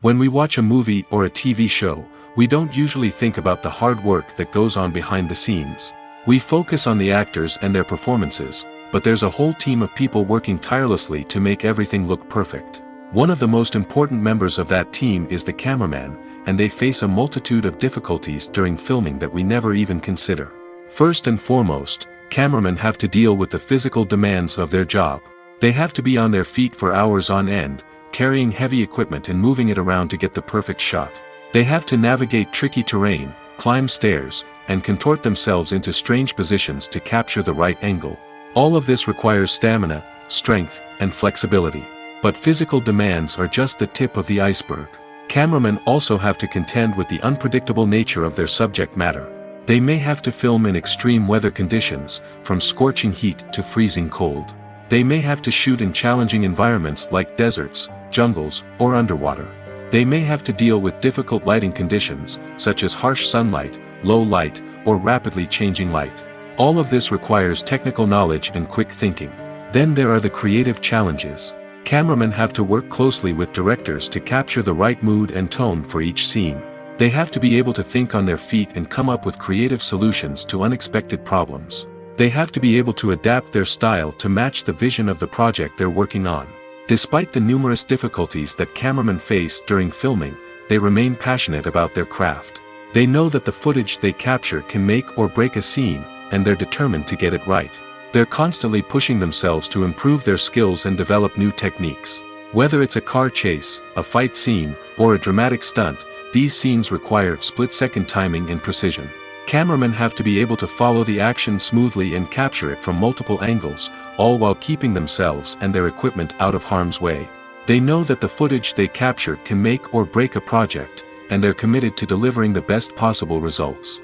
When we watch a movie or a TV show, we don't usually think about the hard work that goes on behind the scenes. We focus on the actors and their performances, but there's a whole team of people working tirelessly to make everything look perfect. One of the most important members of that team is the cameraman, and they face a multitude of difficulties during filming that we never even consider. First and foremost, cameramen have to deal with the physical demands of their job. They have to be on their feet for hours on end, carrying heavy equipment and moving it around to get the perfect shot. They have to navigate tricky terrain, climb stairs, and contort themselves into strange positions to capture the right angle. All of this requires stamina, strength, and flexibility. But physical demands are just the tip of the iceberg. Cameramen also have to contend with the unpredictable nature of their subject matter. They may have to film in extreme weather conditions, from scorching heat to freezing cold. They may have to shoot in challenging environments like deserts, jungles, or underwater. They may have to deal with difficult lighting conditions, such as harsh sunlight, low light, or rapidly changing light. All of this requires technical knowledge and quick thinking. Then there are the creative challenges. Cameramen have to work closely with directors to capture the right mood and tone for each scene. They have to be able to think on their feet and come up with creative solutions to unexpected problems. They have to be able to adapt their style to match the vision of the project they're working on. Despite the numerous difficulties that cameramen face during filming, they remain passionate about their craft. They know that the footage they capture can make or break a scene, and they're determined to get it right. They're constantly pushing themselves to improve their skills and develop new techniques. Whether it's a car chase, a fight scene, or a dramatic stunt, these scenes require split-second timing and precision. Cameramen have to be able to follow the action smoothly and capture it from multiple angles, all while keeping themselves and their equipment out of harm's way. They know that the footage they capture can make or break a project, and they're committed to delivering the best possible results.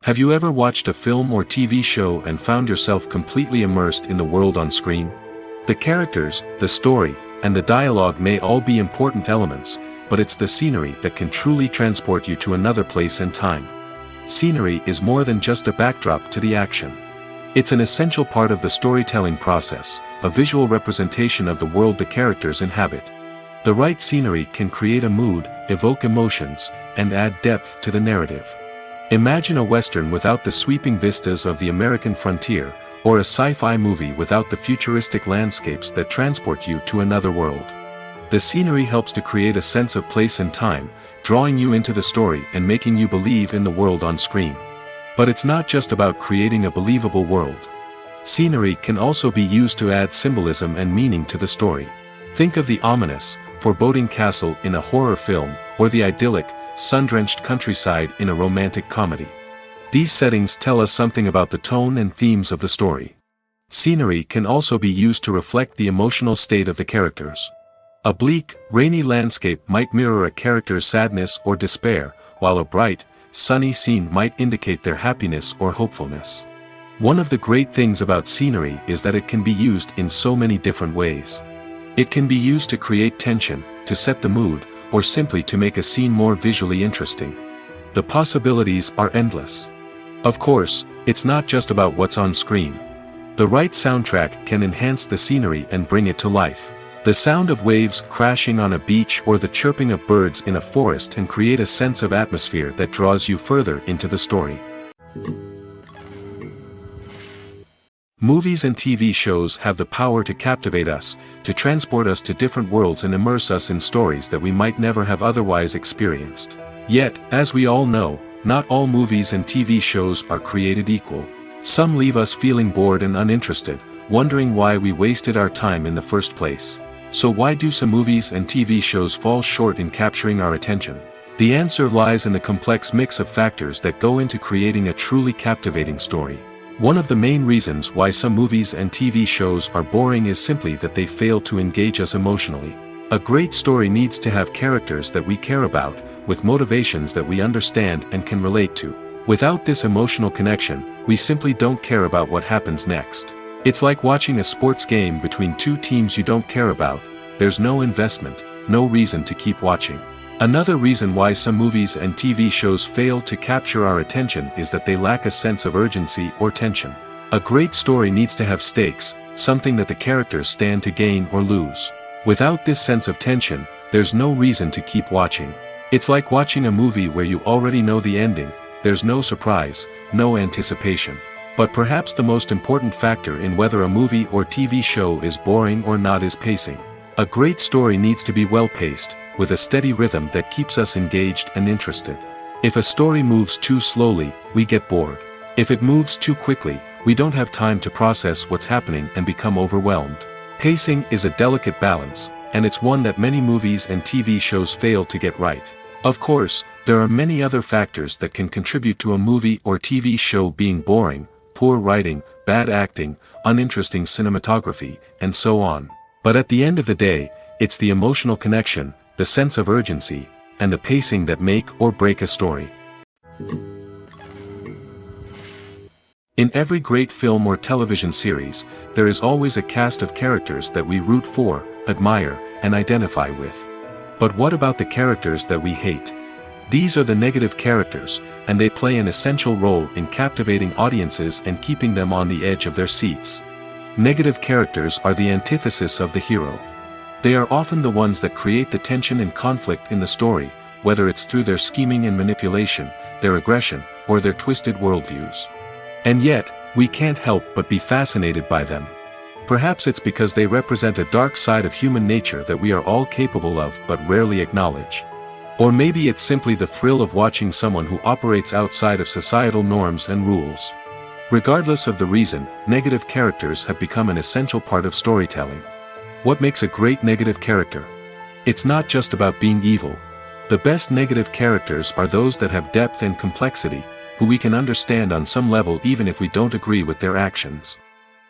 Have you ever watched a film or TV show and found yourself completely immersed in the world on screen? The characters, the story, and the dialogue may all be important elements, but it's the scenery that can truly transport you to another place and time. Scenery is more than just a backdrop to the action. It's an essential part of the storytelling process, a visual representation of the world the characters inhabit. The right scenery can create a mood, evoke emotions, and add depth to the narrative. Imagine a Western without the sweeping vistas of the American frontier, or a sci-fi movie without the futuristic landscapes that transport you to another world. The scenery helps to create a sense of place and time, drawing you into the story and making you believe in the world on screen. But it's not just about creating a believable world. Scenery can also be used to add symbolism and meaning to the story. Think of the ominous, foreboding castle in a horror film, or the idyllic, sun-drenched countryside in a romantic comedy. These settings tell us something about the tone and themes of the story. Scenery can also be used to reflect the emotional state of the characters. A bleak, rainy landscape might mirror a character's sadness or despair, while a bright, sunny scene might indicate their happiness or hopefulness. One of the great things about scenery is that it can be used in so many different ways. It can be used to create tension, to set the mood, or simply to make a scene more visually interesting. The possibilities are endless. Of course, it's not just about what's on screen. The right soundtrack can enhance the scenery and bring it to life. The sound of waves crashing on a beach or the chirping of birds in a forest can create a sense of atmosphere that draws you further into the story. Movies and TV shows have the power to captivate us, to transport us to different worlds and immerse us in stories that we might never have otherwise experienced. Yet, as we all know, not all movies and TV shows are created equal. Some leave us feeling bored and uninterested, wondering why we wasted our time in the first place. So why do some movies and TV shows fall short in capturing our attention? The answer lies in the complex mix of factors that go into creating a truly captivating story. One of the main reasons why some movies and TV shows are boring is simply that they fail to engage us emotionally. A great story needs to have characters that we care about, with motivations that we understand and can relate to. Without this emotional connection, we simply don't care about what happens next. It's like watching a sports game between two teams you don't care about. There's no investment, no reason to keep watching. Another reason why some movies and TV shows fail to capture our attention is that they lack a sense of urgency or tension. A great story needs to have stakes, something that the characters stand to gain or lose. Without this sense of tension, there's no reason to keep watching. It's like watching a movie where you already know the ending. There's no surprise, no anticipation. But perhaps the most important factor in whether a movie or TV show is boring or not is pacing. A great story needs to be well-paced, with a steady rhythm that keeps us engaged and interested. If a story moves too slowly, we get bored. If it moves too quickly, we don't have time to process what's happening and become overwhelmed. Pacing is a delicate balance, and it's one that many movies and TV shows fail to get right. Of course, there are many other factors that can contribute to a movie or TV show being boring: poor writing, bad acting, uninteresting cinematography, and so on. But at the end of the day, it's the emotional connection, the sense of urgency, and the pacing that make or break a story. In every great film or television series, there is always a cast of characters that we root for, admire, and identify with. But what about the characters that we hate? These are the negative characters, and they play an essential role in captivating audiences and keeping them on the edge of their seats. Negative characters are the antithesis of the hero. They are often the ones that create the tension and conflict in the story, whether it's through their scheming and manipulation, their aggression, or their twisted worldviews. And yet, we can't help but be fascinated by them. Perhaps it's because they represent a dark side of human nature that we are all capable of but rarely acknowledge. Or maybe it's simply the thrill of watching someone who operates outside of societal norms and rules. Regardless of the reason, negative characters have become an essential part of storytelling. What makes a great negative character? It's not just about being evil. The best negative characters are those that have depth and complexity, who we can understand on some level even if we don't agree with their actions.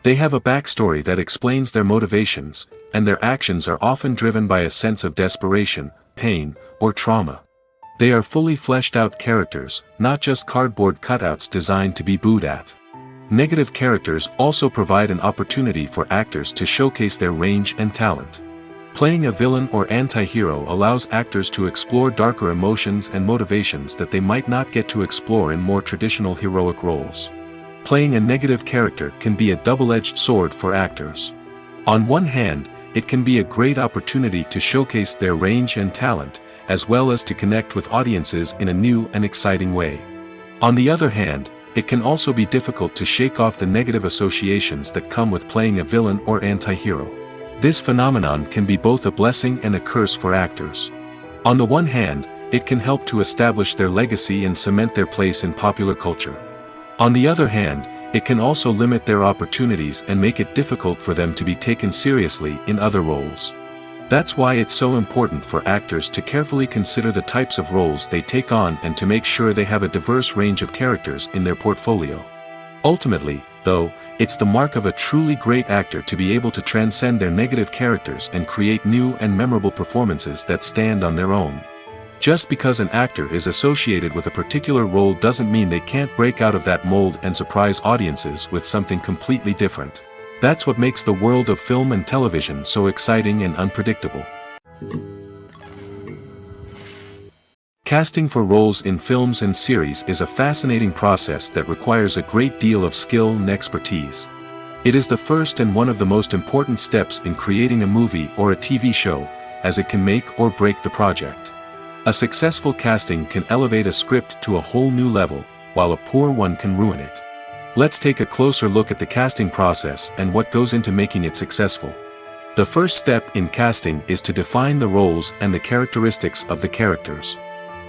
They have a backstory that explains their motivations, and their actions are often driven by a sense of desperation, pain, or trauma. They are fully fleshed out characters, not just cardboard cutouts designed to be booed at. Negative characters also provide an opportunity for actors to showcase their range and talent. Playing a villain or anti-hero allows actors to explore darker emotions and motivations that they might not get to explore in more traditional heroic roles. Playing a negative character can be a double-edged sword for actors. On one hand, it can be a great opportunity to showcase their range and talent, as well as to connect with audiences in a new and exciting way. On the other hand, it can also be difficult to shake off the negative associations that come with playing a villain or anti-hero. This phenomenon can be both a blessing and a curse for actors. On the one hand, it can help to establish their legacy and cement their place in popular culture. On the other hand, it can also limit their opportunities and make it difficult for them to be taken seriously in other roles. That's why it's so important for actors to carefully consider the types of roles they take on and to make sure they have a diverse range of characters in their portfolio. Ultimately, though, it's the mark of a truly great actor to be able to transcend their negative characters and create new and memorable performances that stand on their own. Just because an actor is associated with a particular role doesn't mean they can't break out of that mold and surprise audiences with something completely different. That's what makes the world of film and television so exciting and unpredictable. Casting for roles in films and series is a fascinating process that requires a great deal of skill and expertise. It is the first and one of the most important steps in creating a movie or a TV show, as it can make or break the project. A successful casting can elevate a script to a whole new level, while a poor one can ruin it. Let's take a closer look at the casting process and what goes into making it successful. The first step in casting is to define the roles and the characteristics of the characters.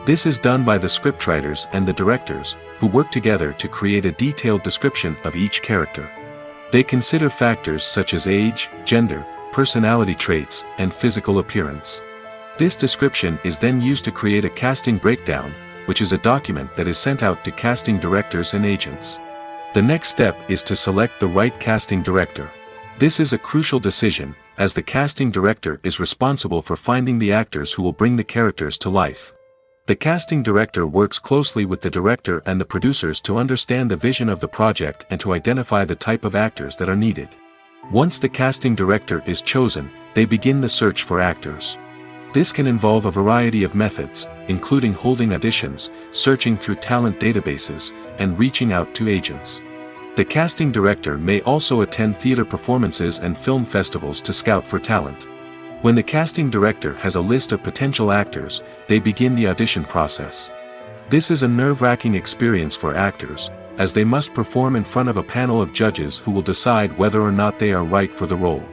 This is done by the scriptwriters and the directors, who work together to create a detailed description of each character. They consider factors such as age, gender, personality traits, and physical appearance. This description is then used to create a casting breakdown, which is a document that is sent out to casting directors and agents. The next step is to select the right casting director. This is a crucial decision, as the casting director is responsible for finding the actors who will bring the characters to life. The casting director works closely with the director and the producers to understand the vision of the project and to identify the type of actors that are needed. Once the casting director is chosen, they begin the search for actors. This can involve a variety of methods, including holding auditions, searching through talent databases, and reaching out to agents. The casting director may also attend theater performances and film festivals to scout for talent. When the casting director has a list of potential actors, they begin the audition process. This is a nerve-wracking experience for actors, as they must perform in front of a panel of judges who will decide whether or not they are right for the role.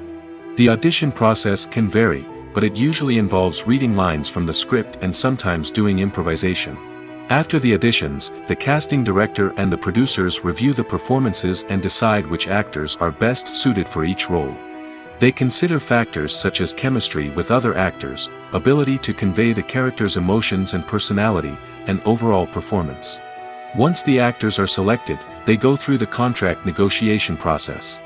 The audition process can vary, but it usually involves reading lines from the script and sometimes doing improvisation. After the auditions, the casting director and the producers review the performances and decide which actors are best suited for each role. They consider factors such as chemistry with other actors, ability to convey the character's emotions and personality, and overall performance. Once the actors are selected, they go through the contract negotiation process.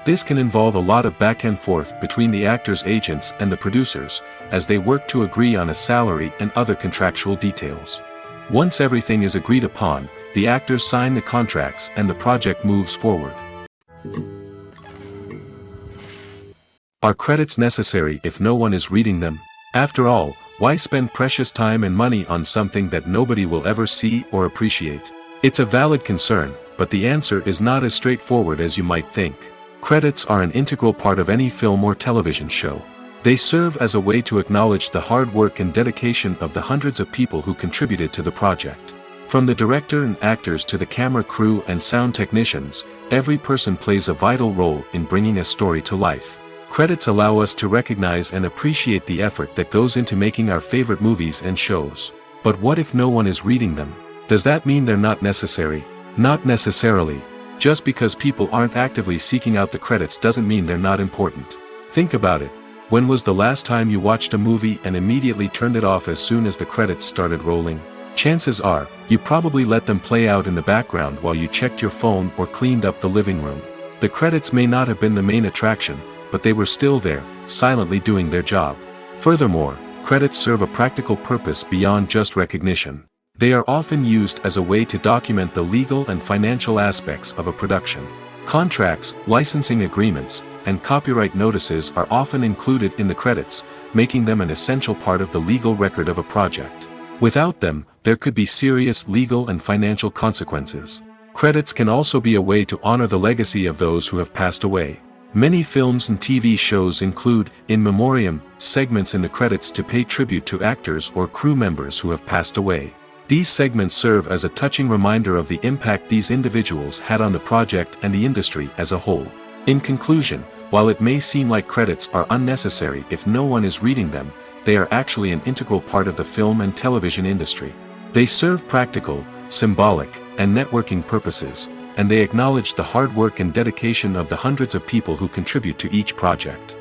This can involve a lot of back and forth between the actors' agents and the producers, as they work to agree on a salary and other contractual details. Once everything is agreed upon, the actors sign the contracts and the project moves forward. Are credits necessary if no one is reading them? After all, why spend precious time and money on something that nobody will ever see or appreciate? It's a valid concern, but the answer is not as straightforward as you might think. Credits are an integral part of any film or television show. They serve as a way to acknowledge the hard work and dedication of the hundreds of people who contributed to the project. From the director and actors to the camera crew and sound technicians, every person plays a vital role in bringing a story to life. Credits allow us to recognize and appreciate the effort that goes into making our favorite movies and shows. But what if no one is reading them? Does that mean they're not necessary? Not necessarily. Just because people aren't actively seeking out the credits doesn't mean they're not important. Think about it. When was the last time you watched a movie and immediately turned it off as soon as the credits started rolling? Chances are, you probably let them play out in the background while you checked your phone or cleaned up the living room. The credits may not have been the main attraction, but they were still there, silently doing their job. Furthermore, credits serve a practical purpose beyond just recognition. They are often used as a way to document the legal and financial aspects of a production. Contracts, licensing agreements, and copyright notices are often included in the credits, making them an essential part of the legal record of a project. Without them, there could be serious legal and financial consequences. Credits can also be a way to honor the legacy of those who have passed away. Many films and TV shows include, in memoriam, segments in the credits to pay tribute to actors or crew members who have passed away. These segments serve as a touching reminder of the impact these individuals had on the project and the industry as a whole. In conclusion, while it may seem like credits are unnecessary if no one is reading them, they are actually an integral part of the film and television industry. They serve practical, symbolic, and networking purposes, and they acknowledge the hard work and dedication of the hundreds of people who contribute to each project.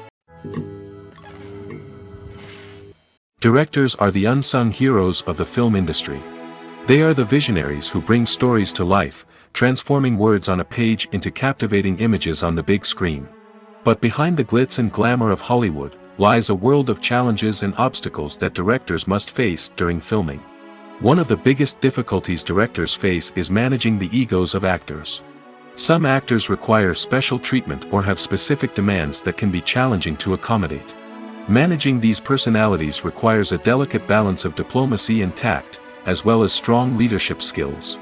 Directors are the unsung heroes of the film industry. They are the visionaries who bring stories to life, transforming words on a page into captivating images on the big screen. But behind the glitz and glamour of Hollywood, lies a world of challenges and obstacles that directors must face during filming. One of the biggest difficulties directors face is managing the egos of actors. Some actors require special treatment or have specific demands that can be challenging to accommodate. Managing these personalities requires a delicate balance of diplomacy and tact, as well as strong leadership skills.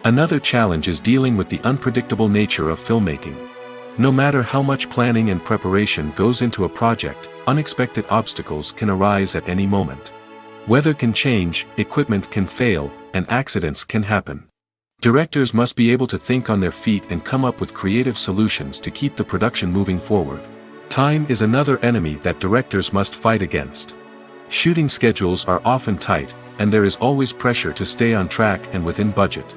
Another challenge is dealing with the unpredictable nature of filmmaking. No matter how much planning and preparation goes into a project, unexpected obstacles can arise at any moment. Weather can change, equipment can fail, and accidents can happen. Directors must be able to think on their feet and come up with creative solutions to keep the production moving forward. Time is another enemy that directors must fight against. Shooting schedules are often tight, and there is always pressure to stay on track and within budget.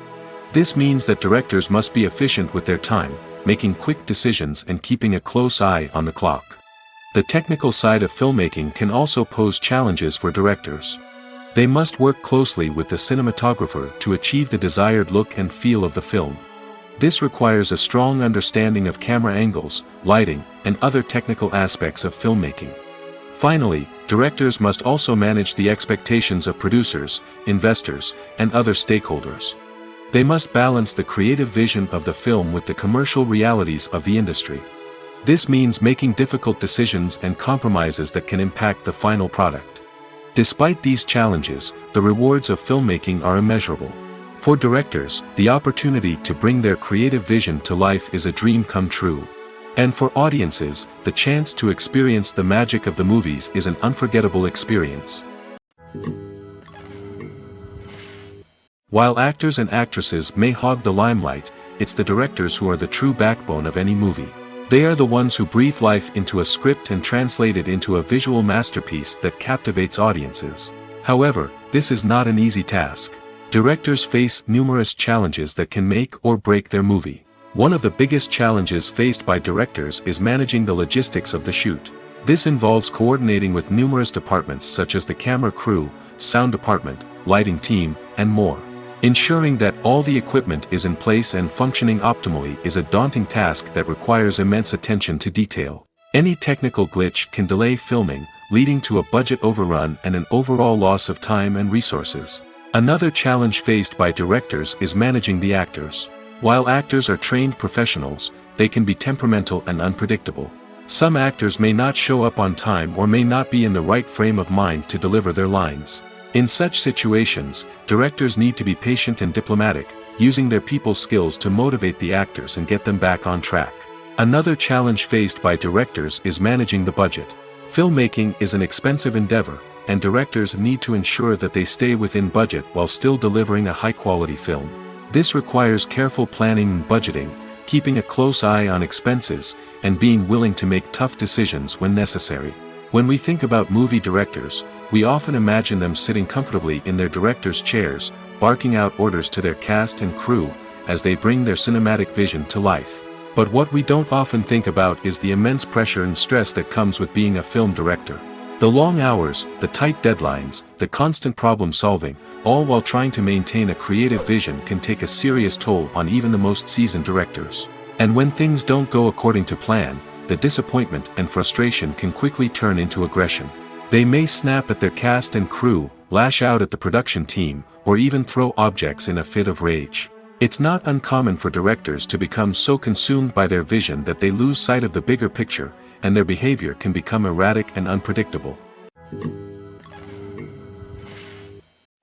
This means that directors must be efficient with their time, making quick decisions and keeping a close eye on the clock. The technical side of filmmaking can also pose challenges for directors. They must work closely with the cinematographer to achieve the desired look and feel of the film. This requires a strong understanding of camera angles, lighting, and other technical aspects of filmmaking. Finally, directors must also manage the expectations of producers, investors, and other stakeholders. They must balance the creative vision of the film with the commercial realities of the industry. This means making difficult decisions and compromises that can impact the final product. Despite these challenges, the rewards of filmmaking are immeasurable. For directors, the opportunity to bring their creative vision to life is a dream come true. And for audiences, the chance to experience the magic of the movies is an unforgettable experience. While actors and actresses may hog the limelight, it's the directors who are the true backbone of any movie. They are the ones who breathe life into a script and translate it into a visual masterpiece that captivates audiences. However, this is not an easy task. Directors face numerous challenges that can make or break their movie. One of the biggest challenges faced by directors is managing the logistics of the shoot. This involves coordinating with numerous departments such as the camera crew, sound department, lighting team, and more. Ensuring that all the equipment is in place and functioning optimally is a daunting task that requires immense attention to detail. Any technical glitch can delay filming, leading to a budget overrun and an overall loss of time and resources. Another challenge faced by directors is managing the actors. While actors are trained professionals, they can be temperamental and unpredictable. Some actors may not show up on time or may not be in the right frame of mind to deliver their lines. In such situations, directors need to be patient and diplomatic, using their people skills to motivate the actors and get them back on track. Another challenge faced by directors is managing the budget. Filmmaking is an expensive endeavor, and directors need to ensure that they stay within budget while still delivering a high-quality film. This requires careful planning and budgeting, keeping a close eye on expenses, and being willing to make tough decisions when necessary. When we think about movie directors, we often imagine them sitting comfortably in their director's chairs, barking out orders to their cast and crew, as they bring their cinematic vision to life. But what we don't often think about is the immense pressure and stress that comes with being a film director. The long hours, the tight deadlines, the constant problem solving, all while trying to maintain a creative vision can take a serious toll on even the most seasoned directors. And when things don't go according to plan, the disappointment and frustration can quickly turn into aggression. They may snap at their cast and crew, lash out at the production team, or even throw objects in a fit of rage. It's not uncommon for directors to become so consumed by their vision that they lose sight of the bigger picture, and their behavior can become erratic and unpredictable.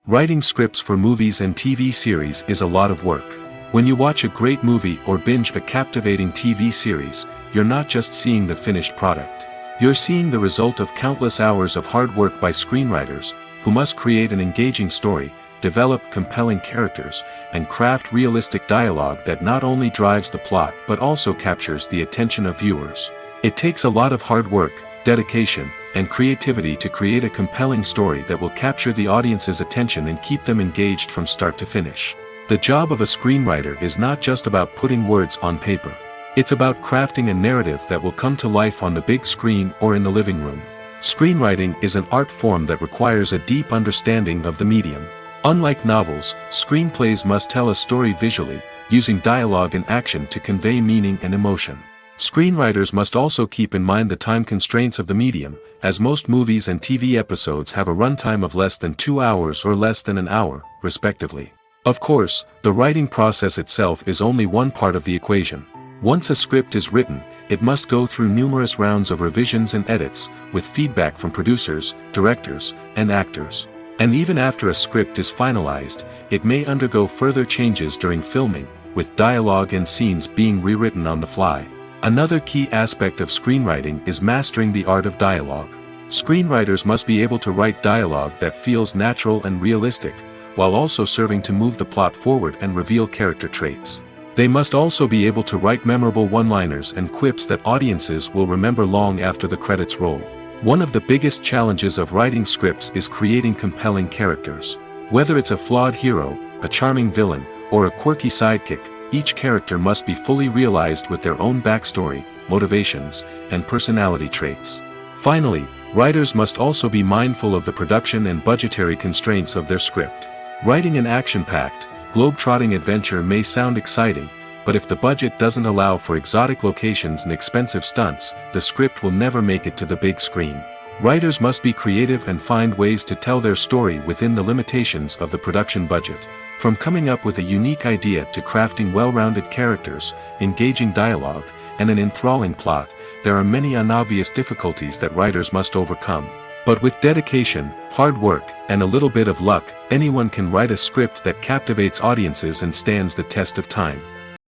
Writing scripts for movies and TV series is a lot of work. When you watch a great movie or binge a captivating TV series, you're not just seeing the finished product. You're seeing the result of countless hours of hard work by screenwriters, who must create an engaging story, develop compelling characters, and craft realistic dialogue that not only drives the plot but also captures the attention of viewers. It takes a lot of hard work, dedication, and creativity to create a compelling story that will capture the audience's attention and keep them engaged from start to finish. The job of a screenwriter is not just about putting words on paper. It's about crafting a narrative that will come to life on the big screen or in the living room. Screenwriting is an art form that requires a deep understanding of the medium. Unlike novels, screenplays must tell a story visually, using dialogue and action to convey meaning and emotion. Screenwriters must also keep in mind the time constraints of the medium, as most movies and TV episodes have a runtime of less than 2 hours or less than an hour, respectively. Of course, the writing process itself is only one part of the equation. Once a script is written, it must go through numerous rounds of revisions and edits, with feedback from producers, directors, and actors. And even after a script is finalized, it may undergo further changes during filming, with dialogue and scenes being rewritten on the fly. Another key aspect of screenwriting is mastering the art of dialogue. Screenwriters must be able to write dialogue that feels natural and realistic, while also serving to move the plot forward and reveal character traits. They must also be able to write memorable one-liners and quips that audiences will remember long after the credits roll. One of the biggest challenges of writing scripts is creating compelling characters. Whether it's a flawed hero, a charming villain, or a quirky sidekick, each character must be fully realized with their own backstory, motivations, and personality traits. Finally, writers must also be mindful of the production and budgetary constraints of their script. Writing an action-packed, globe-trotting adventure may sound exciting, but if the budget doesn't allow for exotic locations and expensive stunts, the script will never make it to the big screen. Writers must be creative and find ways to tell their story within the limitations of the production budget. From coming up with a unique idea to crafting well-rounded characters, engaging dialogue, and an enthralling plot, there are many unobvious difficulties that writers must overcome. But with dedication, hard work, and a little bit of luck, anyone can write a script that captivates audiences and stands the test of time.